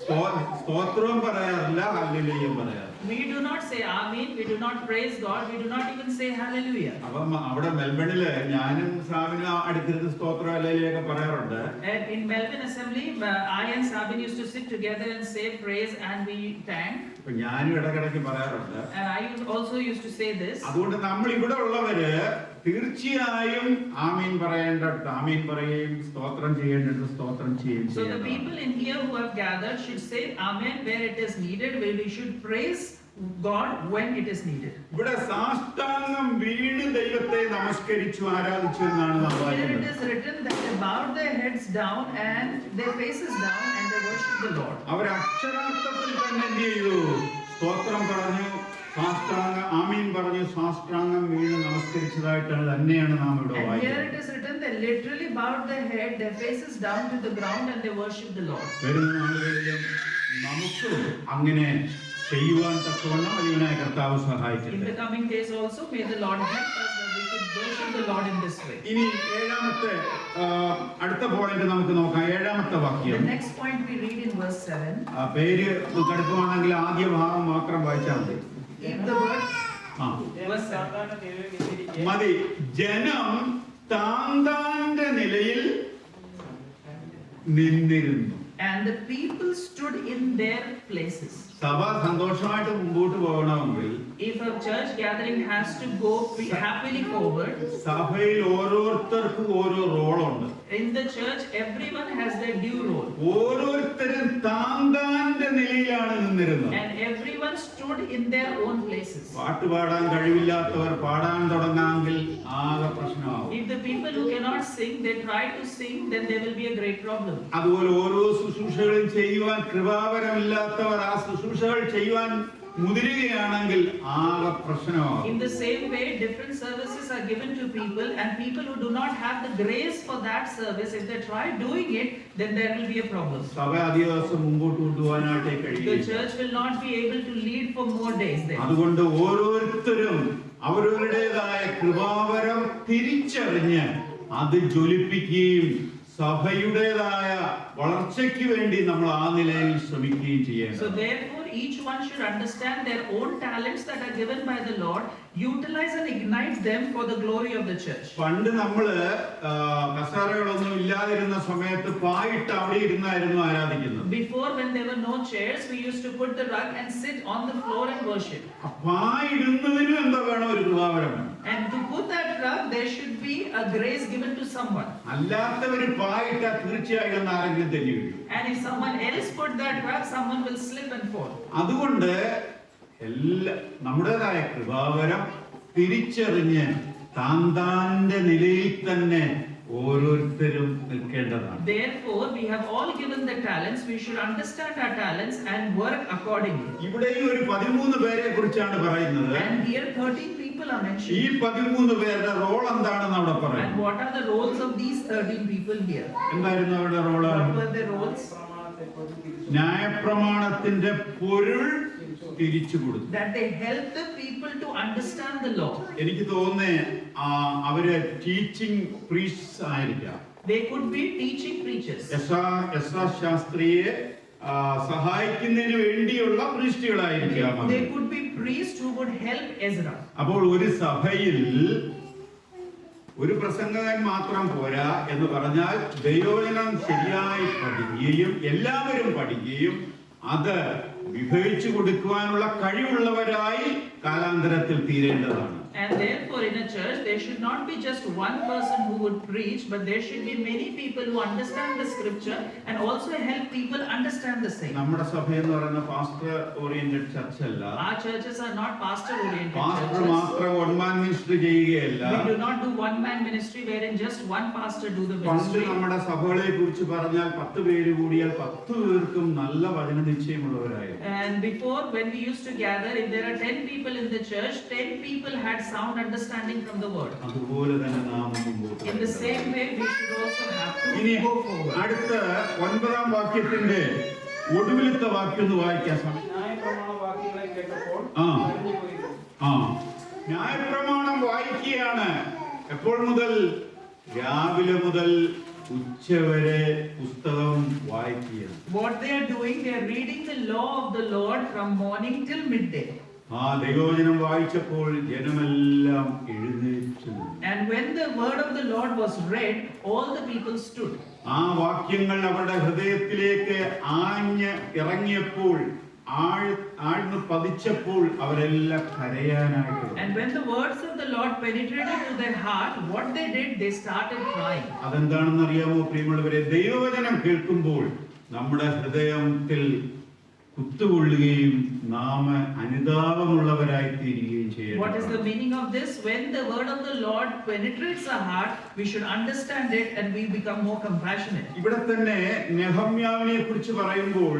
[SPEAKER 2] സ്തോത്രവും പറയാറില്ല, ഹല്ലേലൂയയും പറയാറില്ല.
[SPEAKER 1] We do not say amen, we do not praise God, we do not even say hallelujah.
[SPEAKER 2] അപ്പം അവിടെ മെൽബണില് ഞാനും സാബിനും അടുത്തിരുന്ന് സ്തോത്രം ഹല്ലേലൂയൊക്കെ പറയാറുണ്ട്.
[SPEAKER 1] And in Melbourne Assembly, I and Sabin used to sit together and say praise and we thank.
[SPEAKER 2] അപ്പൊ ഞാനും ഇടക്കിടയ്ക്ക് പറയാറുണ്ട്.
[SPEAKER 1] And I also used to say this.
[SPEAKER 2] അതുകൊണ്ട് നമ്മൾ ഇവിടെ ഉള്ളവര് തീർച്ചയായും ആമീൻ പറയേണ്ടത് ആമീൻ പറയുകയും സ്തോത്രം ചെയ്യേണ്ടത് സ്തോത്രം ചെയ്യുകയും
[SPEAKER 1] So the
[SPEAKER 2] ചെയ്യണം.
[SPEAKER 1] people in here who have gathered should say amen where it is needed, where we should praise God when it is needed.
[SPEAKER 2] ഇവിടെ സാഷ്ടാംഗം വീണ് ദൈവത്തെ നമസ്കരിച്ചു ആരാധിച്ചു എന്നാണ് നാം
[SPEAKER 1] Here it
[SPEAKER 2] വായിക്കുന്നത്.
[SPEAKER 1] is written that they bowed their heads down and their faces down and they worshiped the Lord.
[SPEAKER 2] അവർ അക്ഷരാർത്ഥത്തിൽ തന്നെ എന്ത് ചെയ്തു? സ്തോത്രം പറഞ്ഞു, സാഷ്ടാംഗം ആമീൻ പറഞ്ഞു, സാഷ്ടാംഗം വീണ് നമസ്കരിച്ചതായിട്ടാണ് തന്നെയാണ് നാം ഇവിടെ
[SPEAKER 1] And here
[SPEAKER 2] വായിക്കുന്നത്.
[SPEAKER 1] it is written they literally bowed their head, their faces down to the ground and they worshipped the Lord.
[SPEAKER 2] വരുന്ന നാളുകളിലും നമുക്ക് അങ്ങനെ ചെയ്യുവാൻ തക്കവണ്ണം വലിയവനായ കർത്താവ്
[SPEAKER 1] In
[SPEAKER 2] സഹായിക്കട്ടെ.
[SPEAKER 1] the coming days also, may the Lord help us that we could worship the Lord in this way.
[SPEAKER 2] ഇനി അടുത്ത പോയിന്റ് നമുക്ക് നോക്കാം. 7ാമത്തെ
[SPEAKER 1] The
[SPEAKER 2] വാക്യം.
[SPEAKER 1] next point we read in verse 7.
[SPEAKER 2] പേര് കടുപ്പമാണെങ്കിൽ ആദ്യ ഭാഗം മാത്രം വായിച്ചാൽ മതി.
[SPEAKER 1] If the word
[SPEAKER 4] ജനം സാധാരണ നിലയിൽ നിന്നിരിക്കെ
[SPEAKER 2] മതി. ജനം താന്താന്റെ നിലയിൽ നിന്നിരുന്നു.
[SPEAKER 1] and the people stood in their places.
[SPEAKER 2] സഭ സന്തോഷമായിട്ട് മുമ്പോട്ട് പോകണമെങ്കിൽ
[SPEAKER 1] If a church gathering has to go happily forward,
[SPEAKER 2] സഭയിൽ ഓരോരുത്തർക്കും ഓരോ റോളുണ്ട്.
[SPEAKER 1] in the church everyone has their due role.
[SPEAKER 2] ഓരോരുത്തരും താന്താന്റെ നിലയിലാണ് നിന്നിരുന്നത്.
[SPEAKER 1] And everyone stood in their own places.
[SPEAKER 2] പാട്ട് പാടാൻ കഴിവില്ലാത്തവർ പാടാൻ തുടങ്ങാമെങ്കിൽ ആകെ പ്രശ്നമാവും.
[SPEAKER 1] If the people who cannot sing, they try to sing, then there will be a great problem.
[SPEAKER 2] അതുപോലെ ഓരോ ശുശ്രൂഷകളും ചെയ്യുവാൻ കൃപാവരമില്ലാത്തവർ ആ ശുശ്രൂഷകൾ ചെയ്യുവാൻ മുതിരുകയാണെങ്കിൽ ആകെ പ്രശ്നമാകും.
[SPEAKER 1] In the same way, different services are given to people, and people who do not have the grace for that service, if they try doing it, then there will be a problem.
[SPEAKER 2] സഭ അധിക ദിവസം മുമ്പോട്ട് കൊണ്ടുപോകാനായിട്ടേ
[SPEAKER 1] The
[SPEAKER 2] കഴിയില്ല.
[SPEAKER 1] church will not be able to lead for more days then.
[SPEAKER 2] അതുകൊണ്ട് ഓരോരുത്തരും അവരവരുടേതായ കൃപാവരം തിരിച്ചറിഞ്ഞ് അത് ജ്വലിപ്പിക്കുകയും സഭയുടേതായ വളർച്ചയ്ക്ക് വേണ്ടി നമ്മൾ ആ നിലയിൽ ശ്രമിക്കുകയും
[SPEAKER 1] So
[SPEAKER 2] ചെയ്യേണ്ടത്.
[SPEAKER 1] therefore, each one should understand their own talents that are given by the Lord, utilize and ignite them for the glory of the church.
[SPEAKER 2] പണ്ട് നമ്മള് കസേരകളൊന്നും ഇല്ലാതിരുന്ന സമയത്ത് പായിട്ട് അവിടെ ഇരുന്നായിരുന്നു ആരാധിക്കുന്നത്.
[SPEAKER 1] Before, when there were no chairs, we used to put the rug and sit on the floor and worship.
[SPEAKER 2] പായിടുന്നതിനും എന്താ വേണം? ഒരു കൃപാവരം വേണം.
[SPEAKER 1] And to put that rug, there should be a grace given to someone.
[SPEAKER 2] അല്ലാത്തവര് പായിട്ടാ തീർച്ചയായും ഒന്ന് ആരെങ്കിലും തെറ്റി വീഴും.
[SPEAKER 1] And if someone else put that rug, someone will slip and fall.
[SPEAKER 2] അതുകൊണ്ട് നമ്മുടേതായ കൃപാവരം തിരിച്ചറിഞ്ഞ് താന്താന്റെ നിലയിൽ തന്നെ ഓരോരുത്തരും നിൽക്കേണ്ടതാണ്.
[SPEAKER 1] Therefore, we have all given the talents. We should understand our talents and work accordingly.
[SPEAKER 2] ഇവിടെയും ഒരു 13 പേരെ കുറിച്ചാണ് പറയുന്നത്.
[SPEAKER 1] And here 13 people are
[SPEAKER 2] ഈ
[SPEAKER 1] mentioned.
[SPEAKER 2] 13 പേരുടെ റോൾ എന്താണെന്ന് അവിടെ
[SPEAKER 1] And
[SPEAKER 2] പറയുന്നു.
[SPEAKER 1] what are the roles of these 13 people here?
[SPEAKER 2] എന്തായിരുന്നു അവരുടെ role?
[SPEAKER 1] What were their roles?
[SPEAKER 2] ന്യായപ്രമാണത്തിന്റെ പൊരുൾ തിരിച്ചു കൊടുത്തു.
[SPEAKER 1] That they help the people to understand the law.
[SPEAKER 2] എനിക്ക് തോന്നുന്നേ അവര് ടീച്ചിങ് പ്രീസ്റ്റ്സ് ആയിരിക്കാം.
[SPEAKER 1] They could be teaching preachers.
[SPEAKER 2] Ezra ശാസ്ത്രിയെ സഹായിക്കുന്നതിന് വേണ്ടിയുള്ള പ്രീസ്റ്റുകളായിരിക്കാം.
[SPEAKER 1] They could be priests who would help Ezra.
[SPEAKER 2] അപ്പോൾ ഒരു സഭയിൽ ഒരു പ്രസംഗകൻ മാത്രം പോരാ എന്ന് പറഞ്ഞാൽ ദൈവവചനം ശരിയായി പഠിക്കുകയും എല്ലാവരും പഠിക്കുകയും അത് വിഭജിച്ചു കൊടുക്കുവാനുള്ള കഴിവുള്ളവരായി കാലാന്തരത്തിൽ തീരേണ്ടതാണ്.
[SPEAKER 1] And therefore in a church there should not be just one person who would preach, but there should be many people who understand the scripture and also help people understand the same.
[SPEAKER 2] നമ്മുടെ സഭ എന്ന് പറയുന്ന pastor oriented church അല്ല.
[SPEAKER 1] Our churches are not pastor oriented
[SPEAKER 2] pastor
[SPEAKER 1] churches.
[SPEAKER 2] മാത്രം one man ministry ചെയ്യുകയല്ല.
[SPEAKER 1] We do not do one man ministry wherein just one pastor do the
[SPEAKER 2] പണ്ട്
[SPEAKER 1] ministry.
[SPEAKER 2] നമ്മുടെ സഭകളെ കുറിച്ച് പറഞ്ഞാൽ 10 പേര് കൂടിയാൽ 10 പേർക്കും നല്ല വചന നിശ്ചയമുള്ളവരായിരുന്നു.
[SPEAKER 1] And before, when we used to gather, if there are 10 people in the church, 10 people had sound understanding from the word.
[SPEAKER 2] അതുപോലെ തന്നെ നാം മുമ്പോട്ട്
[SPEAKER 1] In the same way, we should also have
[SPEAKER 2] ഇനി
[SPEAKER 1] to go forward.
[SPEAKER 2] അടുത്ത 9-ാം വാക്യത്തിന്റെ ഒടുവിലത്തെ വാക്യം ഒന്ന് വായിക്കാൻ ശ്രമിക്കാം.
[SPEAKER 4] ന്യായപ്രമാണ വാക്യങ്ങളെ കേട്ടപ്പോൾ
[SPEAKER 2] ആ.
[SPEAKER 4] കരഞ്ഞുപോയിരുന്നു.
[SPEAKER 2] ന്യായപ്രമാണം വായിക്കുകയാണ്. എപ്പോൾ മുതൽ? രാവിലെ മുതൽ ഉച്ചവരെ പുസ്തകം വായിക്കുകയാണ്.
[SPEAKER 1] What they are doing, they are reading the law of the Lord from morning till midday.
[SPEAKER 2] ദൈവവചനം വായിച്ചപ്പോൾ ജനമെല്ലാം എഴുന്നേറ്റു.
[SPEAKER 1] And when the word of the Lord was read, all the people stood.
[SPEAKER 2] ആ വാക്യങ്ങൾ അവരുടെ ഹൃദയത്തിലേക്ക് ആഞ്ഞ് ഇറങ്ങിയപ്പോൾ ആഴ്ന്ന് പതിച്ചപ്പോൾ അവരെല്ലാം കരയാനായിട്ട്.
[SPEAKER 1] And when the words of the Lord penetrated to their heart, what they did, they started crying.
[SPEAKER 2] അതെന്താണെന്ന് അറിയാമോ പ്രിയമുള്ളവരെ? ദൈവവചനം കേൾക്കുമ്പോൾ നമ്മുടെ ഹൃദയത്തിൽ കുത്തുകൊള്ളുകയും നാം അനുതാപമുള്ളവരായി തീരുകയും ചെയ്യും.
[SPEAKER 1] What is the meaning of this? When the word of the Lord penetrates our heart, we should understand it and we become more compassionate.
[SPEAKER 2] ഇവിടെ തന്നെ നെഹമ്യാവിനെ കുറിച്ച് പറയുമ്പോൾ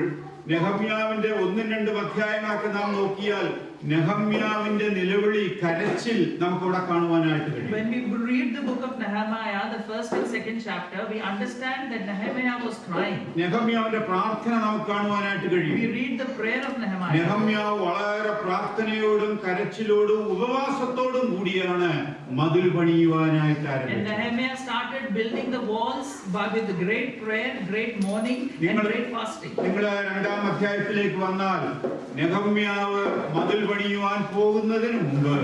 [SPEAKER 2] നെഹമ്യാവിന്റെ 1-2 അധ്യായങ്ങളൊക്കെ നാം നോക്കിയാൽ നെഹമ്യാവിന്റെ നിലവിളി, കരച്ചിൽ നമുക്ക് ഇവിടെ കാണുവാനായിട്ട് കഴിയും.
[SPEAKER 1] When we read the book of Nehemiah, the first and second chapter, we understand that Nehemiah was crying.
[SPEAKER 2] നെഹമ്യാവിന്റെ പ്രാർത്ഥന നമുക്ക് കാണുവാനായിട്ട് കഴിയും.
[SPEAKER 1] We read the prayer of Nehemiah.
[SPEAKER 2] നെഹമ്യാവ് വളരെ പ്രാർത്ഥനയോടും കരച്ചിലോടും ഉപവാസത്തോടും കൂടിയാണ് മതിൽ പണിയുവാനായിട്ട്
[SPEAKER 1] And
[SPEAKER 2] ആരംഭിച്ചത്.
[SPEAKER 1] Nehemiah started building the walls with great prayer, great mourning and great fasting.
[SPEAKER 2] നിങ്ങൾ 2-ാം അധ്യായത്തിലേക്ക് വന്നാൽ നെഹമ്യാവ് മതിൽ പണിയുവാൻ പോകുന്നതിന് മുമ്പ്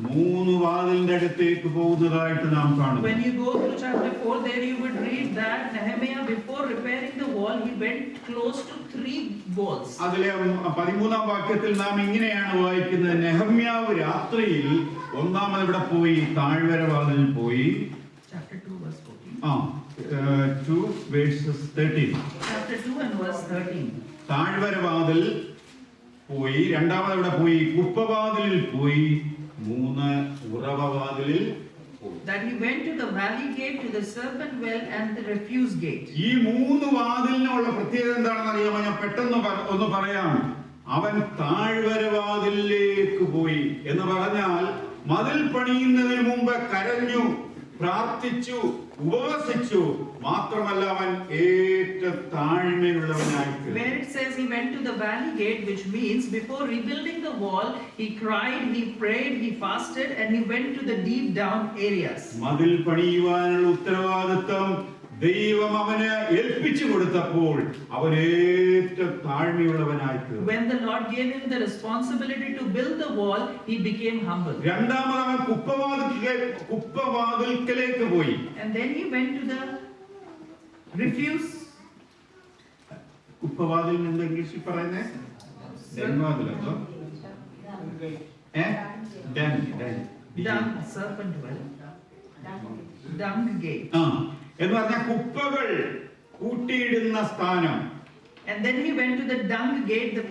[SPEAKER 2] 3 വാതിലിന്റെ അടുത്തേക്ക് പോകുന്നതായിട്ട് നാം കാണുന്നു.
[SPEAKER 1] When you go through chapter 4, there you would read that Nehemiah, before repairing the wall, he went close to 3 walls.
[SPEAKER 2] അതിലെ 13-ാം വാക്യത്തിൽ നാം ഇങ്ങനെയാണ് വായിക്കുന്നത്. നെഹമ്യാവ് രാത്രിയിൽ ഒന്നാമത് ഇവിടെ പോയി, താഴ്വര വാതിലിൽ പോയി.
[SPEAKER 1] Chapter 2 verse 14.
[SPEAKER 2] 2 verses 13.
[SPEAKER 1] Chapter 2 and verse 13.
[SPEAKER 2] താഴ്വര വാതിൽ പോയി, രണ്ടാമത് ഇവിടെ പോയി, കുപ്പവാതിലിൽ പോയി, 3 ഉറവവാതിലിൽ പോയി.
[SPEAKER 1] That he went to the valley gate, to the serpent well and the refuse gate.
[SPEAKER 2] ഈ 3 വാതിലിനുള്ള പ്രത്യേകത എന്താണെന്ന് അറിയാമോ? ഞാൻ പെട്ടെന്ന് ഒന്ന് പറയാം. അവൻ താഴ്വര വാതിലിലേക്ക് പോയി എന്ന് പറഞ്ഞാൽ മതിൽ പണിയുന്നതിന് മുമ്പ് കരഞ്ഞു, പ്രാർത്ഥിച്ചു, ഉപവസിച്ചു. മാത്രമല്ല അവൻ ഏറ്റവും താഴ്മയുള്ളവനായി.
[SPEAKER 1] Where it says he went to the valley gate, which means before rebuilding the wall, he cried, he prayed, he fasted, and he went to the deep down areas.
[SPEAKER 2] മതിൽ പണിയുവാനുള്ള ഉത്തരവാദിത്വം ദൈവം അവന് ഏൽപ്പിച്ചു കൊടുത്തപ്പോൾ അവൻ ഏറ്റവും താഴ്മയുള്ളവനായി.
[SPEAKER 1] When the Lord gave him the responsibility to build the wall, he became humble.
[SPEAKER 2] രണ്ടാമത് അവൻ കുപ്പവാതിൽക്കലേക്ക് പോയി.
[SPEAKER 1] And then he went to the refuse.
[SPEAKER 2] കുപ്പവാതിൽ എന്ന് ഇംഗ്ലീഷിൽ പറയുന്നേ ഡെൻവാതിലോ?
[SPEAKER 1] Dung, serpent well. Dung gate.
[SPEAKER 2] എന്ന് പറഞ്ഞാൽ കുപ്പകൾ കൂട്ടിയിടുന്ന സ്ഥാനം.
[SPEAKER 1] And then he went to the dung gate, the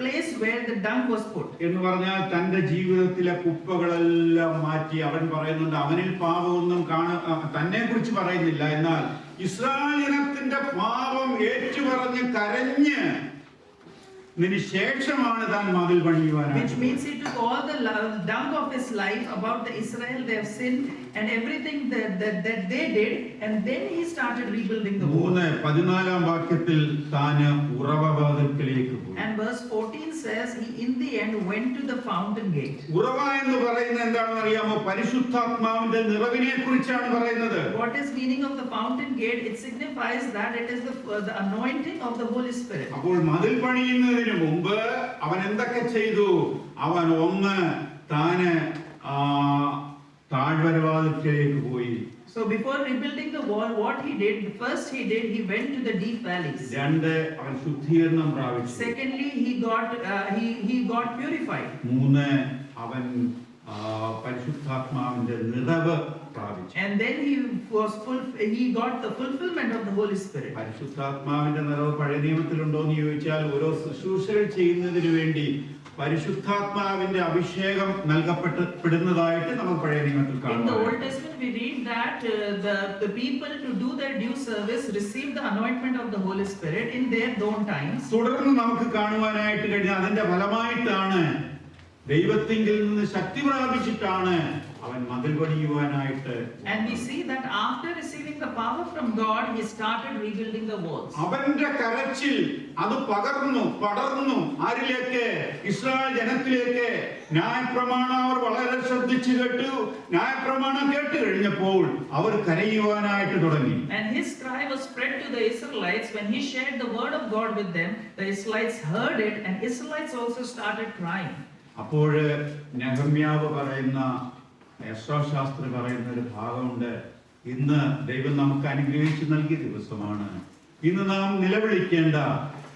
[SPEAKER 1] place where the dung was put.
[SPEAKER 2] എന്ന് പറഞ്ഞാൽ തന്റെ ജീവിതത്തിലെ കുപ്പകളെല്ലാം മാറ്റി അവൻ പറയുന്നുണ്ട് അവനിൽ പാപമൊന്നും തന്നെ കുറിച്ച് പറയുന്നില്ല. എന്നാൽ ഇസ്രായേൽ ജനത്തിന്റെ പാപം ഏറ്റുപറഞ്ഞ് കരഞ്ഞ് ശേഷമാണ് താൻ മതിൽ പണിയുവാനായി.
[SPEAKER 1] Which means he took all the dung of his life about the Israel, their sin and everything that they did, and then he started rebuilding the wall.
[SPEAKER 2] 3:14 വാക്യത്തിൽ താൻ ഉറവവാതിൽക്കലേക്ക് പോയി.
[SPEAKER 1] And verse 14 says he in the end went to the fountain gate.
[SPEAKER 2] ഉറവ എന്ന് പറയുന്നത് എന്താണെന്ന് അറിയാമോ? പരിശുദ്ധാത്മാവിന്റെ നിറവിനെ കുറിച്ചാണ് പറയുന്നത്.
[SPEAKER 1] What is meaning of the fountain gate? It signifies that it is the anointing of the Holy Spirit.
[SPEAKER 2] അപ്പോൾ മതിൽ പണിയുന്നതിന് മുമ്പ് അവൻ എന്തൊക്കെ ചെയ്തു? അവൻ താന് താഴ്വരവാതിൽക്കലേക്ക് പോയി.
[SPEAKER 1] So before rebuilding the wall, what he did, first he went to the deep valleys.
[SPEAKER 2] 2 അവൻ ശുദ്ധീകരണം പ്രാപിച്ചു.
[SPEAKER 1] Secondly, he got purified.
[SPEAKER 2] 3 അവൻ പരിശുദ്ധാത്മാവിന്റെ നിറവ് പ്രാപിച്ചു.
[SPEAKER 1] And then he got the fulfillment of the Holy Spirit.
[SPEAKER 2] പരിശുദ്ധാത്മാവിന്റെ നിറവ് പഴയ നിയമത്തിലുണ്ടോ എന്ന് ചോദിച്ചാൽ ഓരോ ശുശ്രൂഷകൾ ചെയ്യുന്നതിന് വേണ്ടി പരിശുദ്ധാത്മാവിന്റെ അഭിഷേകം നൽകപ്പെടുന്നതായിട്ട് നമുക്ക് പഴയ നിയമത്തിൽ കാണാം.
[SPEAKER 1] In the Old Testament we read that the people to do their due service received the anointment of the Holy Spirit in their own times.
[SPEAKER 2] തുടർന്ന് നമുക്ക് കാണുവാനായിട്ട് കഴിഞ്ഞാൽ അതിന്റെ ഫലമായിട്ടാണ് ദൈവത്തിങ്കിൽ നിന്ന് ശക്തി പ്രാപിച്ചിട്ടാണ് അവൻ മതിൽ പണിയുവാനായിട്ട്.
[SPEAKER 1] And we see that after receiving the power from God, he started rebuilding the walls.
[SPEAKER 2] അവന്റെ കരച്ചിൽ അത് പടർന്നു ആരിലേക്ക്? ഇസ്രായേൽ ജനത്തിലേക്ക്. ന്യായപ്രമാണം അവർ വളരെ ശ്രദ്ധിച്ചു കേട്ടു. ന്യായപ്രമാണം കേട്ട് കഴിഞ്ഞപ്പോൾ അവർ കരയുവാനായിട്ട് തുടങ്ങി.
[SPEAKER 1] And his cry was spread to the Israelites when he shared the word of God with them. The Israelites heard it, and Israelites also started crying.
[SPEAKER 2] അപ്പോൾ നെഹമ്യാവ് പറയുന്ന യശോശാസ്ത്രി പറയുന്ന ഒരു ഭാഗമുണ്ട്. ഇന്ന് ദൈവം നമുക്ക് അനുഗ്രഹിച്ചു നൽകിയ ദിവസമാണ്, ഇന്ന് നാം നിലവിളിക്കേണ്ട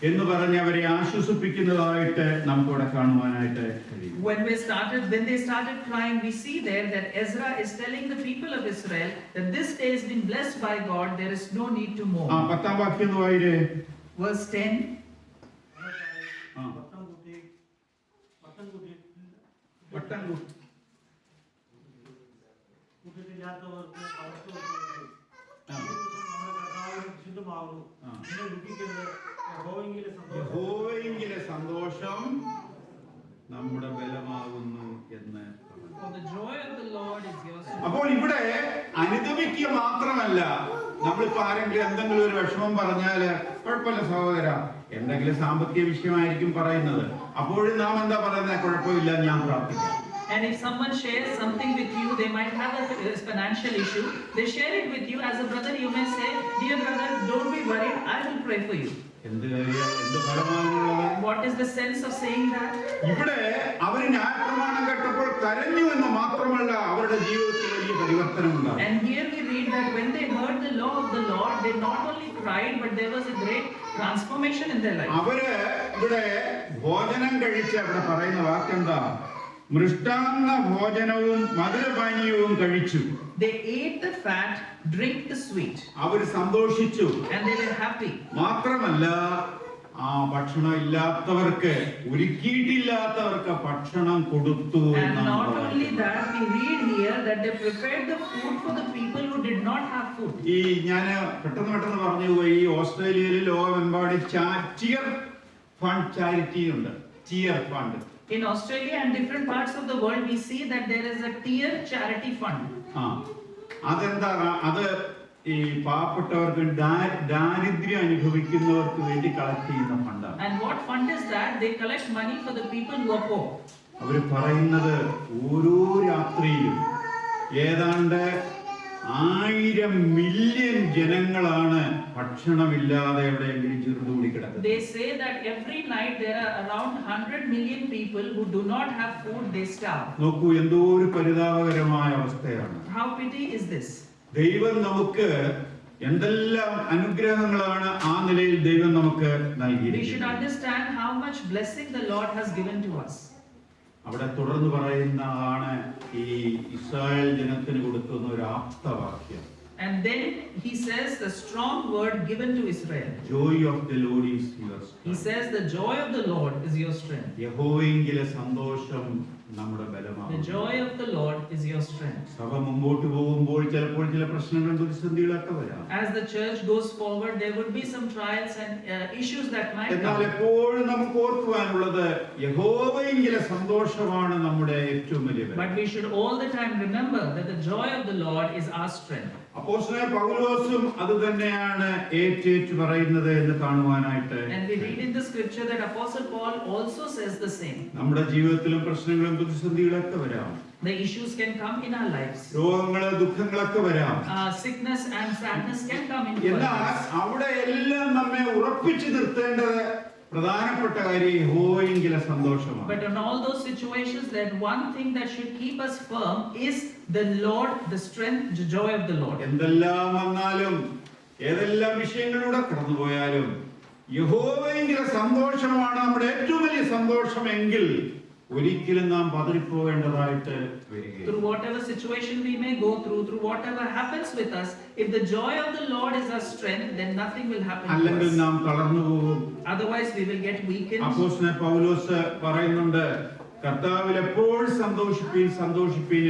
[SPEAKER 2] എന്ന് പറഞ്ഞ് അവരെ ആശ്വസിപ്പിക്കുന്നതായിട്ട് നമുക്കിവിടെ കാണുവാനായിട്ട് കഴിയും.
[SPEAKER 1] When they started crying, we see there that Ezra is telling the people of Israel that this day has been blessed by God. There is no need to mourn.
[SPEAKER 2] 10 വാക്യം വായിരേ.
[SPEAKER 1] Verse 10.
[SPEAKER 2] യഹോവയിലെ സന്തോഷം നമ്മുടെ ബലമാകുന്നു എന്ന്. അപ്പോൾ ഇവിടെ അനുദപിക്കുക മാത്രമല്ല, നമ്മളിപ്പോ ആരെങ്കിലും എന്തെങ്കിലും ഒരു വിഷമം പറഞ്ഞാല് കുഴപ്പമില്ല സഹോദര, എന്തെങ്കിലും സാമ്പത്തിക വിഷയമായിരിക്കും പറയുന്നത്, അപ്പോഴും നാം എന്താ പറയുന്നത്? കുഴപ്പമില്ല, ഞാൻ പ്രാർത്ഥിക്കാം.
[SPEAKER 1] And if someone shares something with you, they might have a financial issue. They share it with you as a brother. You may say, "Dear brother, don't be worried. I will pray for you."
[SPEAKER 2] എന്ത് ഫലമാണുള്ളത്?
[SPEAKER 1] What is the sense of saying that?
[SPEAKER 2] ഇവിടെ അവര് ന്യായപ്രമാണം കേട്ടപ്പോൾ കരഞ്ഞു എന്ന് മാത്രമല്ല, അവരുടെ ജീവിതത്തിൽ വലിയ പരിവർത്തനം ഉണ്ടായി.
[SPEAKER 1] And here we read that when they heard the law of the Lord, they not only cried, but there was a great transformation in their life.
[SPEAKER 2] അവര് ഇവിടെ ഭോജനം കഴിച്ച് അവിടെ പറയുന്ന വാക്കെന്താ? മൃഷ്ടാന്ന ഭോജനവും മധുരപാനീയവും കഴിച്ചു.
[SPEAKER 1] They ate the fat, drink the sweet.
[SPEAKER 2] അവര് സന്തോഷിച്ചു.
[SPEAKER 1] And they were happy.
[SPEAKER 2] മാത്രമല്ല, ആ ഭക്ഷണം ഇല്ലാത്തവർക്ക്, ഒരുക്കിയിട്ടില്ലാത്തവർക്ക് ഭക്ഷണം കൊടുത്തു.
[SPEAKER 1] And not only that, we read here that they prepared the food for the people who did not have food.
[SPEAKER 2] ഈ ഞാൻ പെട്ടെന്ന് പറഞ്ഞു പോയി. ഓസ്ട്രേലിയയിൽ ലോകമെമ്പാടും ചിയർ ഫണ്ട് ചാരിറ്റി ഉണ്ട്. Cheer fund.
[SPEAKER 1] In Australia and different parts of the world, we see that there is a tier charity fund.
[SPEAKER 2] അതെന്താ? അത് ഈ പാവപ്പെട്ടവർക്ക്, ദാരിദ്ര്യം അനുഭവിക്കുന്നവർക്ക് വേണ്ടി കളക്ട് ചെയ്യുന്ന ഫണ്ടാണ്.
[SPEAKER 1] And what fund is that? They collect money for the people who are poor.
[SPEAKER 2] അവർ പറയുന്നത് ഓരോ രാത്രിയിലും ഏതാണ്ട് 1000 മില്യൺ ജനങ്ങളാണ് ഭക്ഷണമില്ലാതെ എവിടെയെങ്കിലും ചെറുതുകൂടി കിടക്കുന്നത്.
[SPEAKER 1] They say that every night there are around 100 million people who do not have food, they starve.
[SPEAKER 2] നോക്കൂ, എന്തോ ഒരു പരിതാപകരമായ അവസ്ഥയാണ്.
[SPEAKER 1] How pity is this?
[SPEAKER 2] ദൈവം നമുക്ക് എന്തെല്ലാം അനുഗ്രഹങ്ങളാണ് ആ നിലയിൽ ദൈവം നമുക്ക്
[SPEAKER 1] We should
[SPEAKER 2] നൽകിയിരിക്കുന്നത്.
[SPEAKER 1] understand how much blessing the Lord has given to us.
[SPEAKER 2] അവിടെ തുടർന്ന് പറയുന്നതാണ് ഈ ഇസ്രായേൽ ജനത്തിന് കൊടുക്കുന്ന ഒരു ആപ്തവാക്യം.
[SPEAKER 1] And then he says the strong word given to Israel.
[SPEAKER 2] Joy of the Lord is your
[SPEAKER 1] He
[SPEAKER 2] strength.
[SPEAKER 1] says the joy of the Lord is your strength.
[SPEAKER 2] യഹോവയെങ്കിലെ സന്തോഷം നമ്മുടെ
[SPEAKER 1] The
[SPEAKER 2] ബലമാണ്.
[SPEAKER 1] joy of the Lord is your strength.
[SPEAKER 2] സഭ മുമ്പോട്ട് പോകുമ്പോൾ ചിലപ്പോൾ ചില പ്രശ്നങ്ങളും പ്രതിസന്ധികളൊക്കെ വരാം.
[SPEAKER 1] As the church goes forward, there would be some trials and issues that might
[SPEAKER 2] എന്നാൽ
[SPEAKER 1] come.
[SPEAKER 2] എപ്പോഴും നമുക്ക് ഓർക്കുവാനുള്ളത് യഹോവയെങ്കിലെ സന്തോഷമാണ് നമ്മുടെ ഏറ്റവും വലിയ ബലം.
[SPEAKER 1] But we should all the time remember that the joy of the Lord is our strength.
[SPEAKER 2] അപ്പോസ്തലനായ പൗലോസും അത് തന്നെയാണ് ഏറ്റേറ്റു പറയുന്നത് എന്ന് കാണുവാനായിട്ട്
[SPEAKER 1] And we read in the scripture that Apostle Paul also says the same.
[SPEAKER 2] നമ്മുടെ ജീവിതത്തിലും പ്രശ്നങ്ങളും പ്രതിസന്ധികളൊക്കെ വരാം.
[SPEAKER 1] The issues can come in our lives.
[SPEAKER 2] രോഗങ്ങള് ദുഃഖങ്ങളൊക്കെ വരാം.
[SPEAKER 1] Sickness and sadness can come into our
[SPEAKER 2] എന്നാൽ
[SPEAKER 1] lives.
[SPEAKER 2] അവിടെ എല്ലാം നമ്മെ ഉറപ്പിച്ചു നിർത്തേണ്ടത് പ്രധാനപ്പെട്ട കാര്യം യഹോവയെങ്കിലെ സന്തോഷമാണ്.
[SPEAKER 1] But in all those situations, that one thing that should keep us firm is the Lord, the strength, the joy of the Lord.
[SPEAKER 2] എന്തെല്ലാം വന്നാലും ഏതെല്ലാം വിഷയങ്ങളിലൂടെ കടന്നുപോയാലും യഹോവയെങ്കിലെ സന്തോഷമാണ് നമ്മുടെ ഏറ്റവും വലിയ സന്തോഷമെങ്കിൽ ഒരിക്കലും നാം പതറിപ്പോവേണ്ടതായിട്ട് വരികയില്ല.
[SPEAKER 1] Through whatever situation we may go through whatever happens with us, if the joy of the Lord is our strength, then nothing will happen to
[SPEAKER 2] അല്ലെങ്കിൽ
[SPEAKER 1] us.
[SPEAKER 2] നാം തളർന്നു പോകും.
[SPEAKER 1] Otherwise, we will get weakened.
[SPEAKER 2] അപ്പോസ്തലനായ പൗലോസ് പറയുന്നുണ്ട്, കർത്താവിൽ എപ്പോഴും സന്തോഷിപ്പീൻ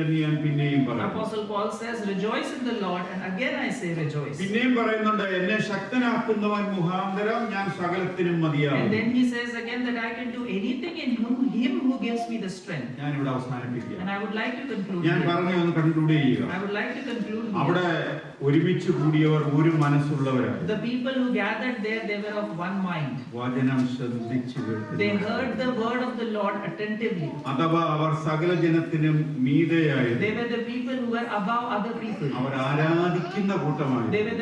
[SPEAKER 2] എന്ന് ഞാൻ പിന്നെയും പറയുന്നു.
[SPEAKER 1] Apostle Paul says, rejoice in the Lord, and again I say rejoice.
[SPEAKER 2] പിന്നെയും പറയുന്നുണ്ട്, എന്നെ ശക്തനാക്കുന്നവൻ മുഖാന്തരം ഞാൻ സകലത്തിനും
[SPEAKER 1] And
[SPEAKER 2] മതിയാകും.
[SPEAKER 1] then he says again that I can do anything in him who gives me the strength.
[SPEAKER 2] ഞാൻ ഇവിടെ അവസാനിപ്പിക്കുക.
[SPEAKER 1] And I would like to conclude
[SPEAKER 2] ഞാൻ
[SPEAKER 1] here.
[SPEAKER 2] പറഞ്ഞു ഒന്ന് കൺക്ലൂഡ് ചെയ്യുക.
[SPEAKER 1] I would like to conclude
[SPEAKER 2] അവിടെ
[SPEAKER 1] here.
[SPEAKER 2] ഒരുമിച്ച് കൂടിയവർ ഒരു മനസ്സുള്ളവരാണ്.
[SPEAKER 1] The people who gathered there, they were of one mind.
[SPEAKER 2] വചനം ശ്രദ്ധിച്ചു
[SPEAKER 1] They
[SPEAKER 2] കേൾക്കുന്നു.
[SPEAKER 1] heard the word of the Lord attentively.
[SPEAKER 2] അഥവാ അവർ സകല ജനത്തിനും മീതെയായിരുന്നു.
[SPEAKER 1] They were the people who were above other people.
[SPEAKER 2] അവർ ആരാധിക്കുന്ന
[SPEAKER 1] They
[SPEAKER 2] കൂട്ടമായിരുന്നു.
[SPEAKER 1] were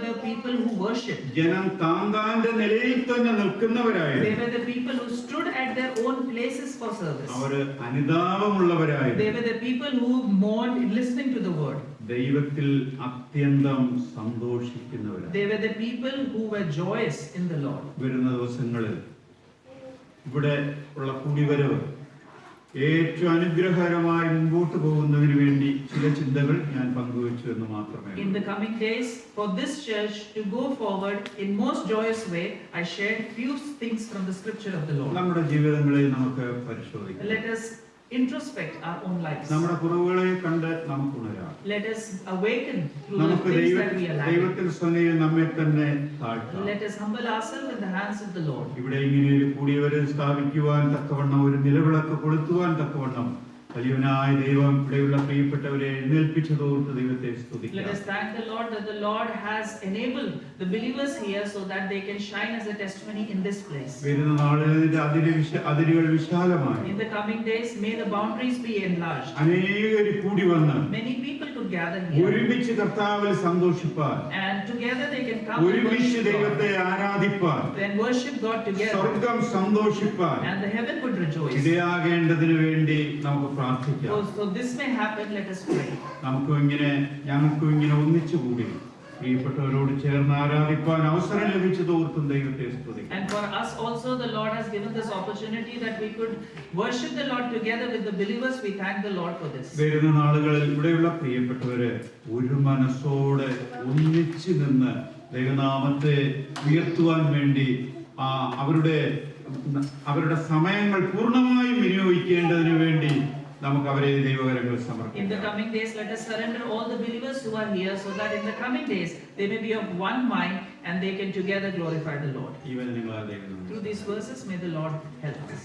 [SPEAKER 1] the people who worshipped.
[SPEAKER 2] ജനം താന്താന്റെ നിലയിൽ തന്നെ
[SPEAKER 1] They
[SPEAKER 2] നിൽക്കുന്നവരായിരുന്നു.
[SPEAKER 1] were the people who stood at their own places for service.
[SPEAKER 2] അവര് അനുതാപമുള്ളവരായിരുന്നു.
[SPEAKER 1] They were the people who mourned listening to the word.
[SPEAKER 2] ദൈവത്തിൽ അത്യന്തം സന്തോഷിക്കുന്നവരാണ്.
[SPEAKER 1] They were the people who were joyous in the Lord.
[SPEAKER 2] വരുന്ന ദിവസങ്ങളിൽ ഇവിടെ ഉള്ള കൂടിവരവ് ഏറ്റവും അനുഗ്രഹകരമായി മുമ്പോട്ട് പോകുന്നതിന് വേണ്ടി ചില ചിന്തകൾ ഞാൻ പങ്കുവച്ചു എന്ന് മാത്രമേ
[SPEAKER 1] In the coming days, for this church to go forward in most joyous way, I shared few things from the scripture of the Lord.
[SPEAKER 2] നമ്മുടെ ജീവിതങ്ങളെ നമുക്ക് പരിശോധിക്കാം.
[SPEAKER 1] Let us introspect our own lives.
[SPEAKER 2] നമ്മുടെ കുറവുകളെ കണ്ട് നമുക്ക് ഉണരാം.
[SPEAKER 1] Let us awaken through the
[SPEAKER 2] നമുക്ക്
[SPEAKER 1] things that we are lacking.
[SPEAKER 2] ദൈവത്തിൽ സന്നിധിയിൽ നമ്മെ തന്നെ താഴ്ത്താം.
[SPEAKER 1] Let us humble ourselves in the hands of the Lord.
[SPEAKER 2] ഇവിടെ ഇങ്ങനെ ഒരു കൂടിയവരെ സ്ഥാപിക്കുവാൻ തക്കവണ്ണം ഒരു നിലവിളക്ക് കൊളുത്തുവാൻ തക്കവണ്ണം വലിയവനായ ദൈവം ഇവിടെയുള്ള പ്രിയപ്പെട്ടവരെ എഴുന്നേൽപ്പിച്ചതോർത്ത് ദൈവത്തെ
[SPEAKER 1] Let
[SPEAKER 2] സ്തുതിക്കാം.
[SPEAKER 1] us thank the Lord that the Lord has enabled the believers here so that they can shine as a testimony in this place.
[SPEAKER 2] വരുന്ന നാളുകളിൽ അതിരുകൾ വിശാലമായി
[SPEAKER 1] In the coming days, may the boundaries be enlarged.
[SPEAKER 2] അനേകര് കൂടി വന്ന്
[SPEAKER 1] Many people could gather here,
[SPEAKER 2] ഒരുമിച്ച് കർത്താവിൽ സന്തോഷിപ്പാൻ,
[SPEAKER 1] and together they can come and
[SPEAKER 2] ഒരുമിച്ച്
[SPEAKER 1] worship
[SPEAKER 2] ദൈവത്തെ
[SPEAKER 1] God,
[SPEAKER 2] ആരാധിപ്പാൻ,
[SPEAKER 1] then worship God together,
[SPEAKER 2] സ്വർഗം സന്തോഷിപ്പാൻ
[SPEAKER 1] and the heaven would rejoice.
[SPEAKER 2] ഇടയാകേണ്ടതിന് വേണ്ടി നമുക്ക് പ്രാർത്ഥിക്കാം.
[SPEAKER 1] So this may happen, let us pray.
[SPEAKER 2] ഞങ്ങൾക്കും ഇങ്ങനെ ഒന്നിച്ചുകൂടി പ്രിയപ്പെട്ടവരോട് ചേർന്ന് ആരാധിപ്പാൻ അവസരം ലഭിച്ചതോർത്തും ദൈവത്തെ സ്തുതിക്കാം.
[SPEAKER 1] And for us also, the Lord has given this opportunity that we could worship the Lord together with the believers. We thank the Lord for this.
[SPEAKER 2] വരുന്ന നാളുകളിൽ ഇവിടെയുള്ള പ്രിയപ്പെട്ടവര് ഒരു മനസ്സോടെ ഒന്നിച്ചു നിന്ന് ദൈവനാമത്തെ ഉയർത്തുവാൻ വേണ്ടി അവരുടെ സമയങ്ങൾ പൂർണ്ണമായും വിനിയോഗിക്കേണ്ടതിന് വേണ്ടി നമുക്ക് അവരെ ദൈവകരങ്ങളിൽ
[SPEAKER 1] In the
[SPEAKER 2] സമർപ്പിക്കാം.
[SPEAKER 1] coming days, let us surrender all the believers who are here so that in the coming days they may be of one mind and they can together glorify the Lord.
[SPEAKER 2] ഈ വചനങ്ങളാൽ ദൈവം നമ്മെ
[SPEAKER 1] Through these verses, may the Lord help us.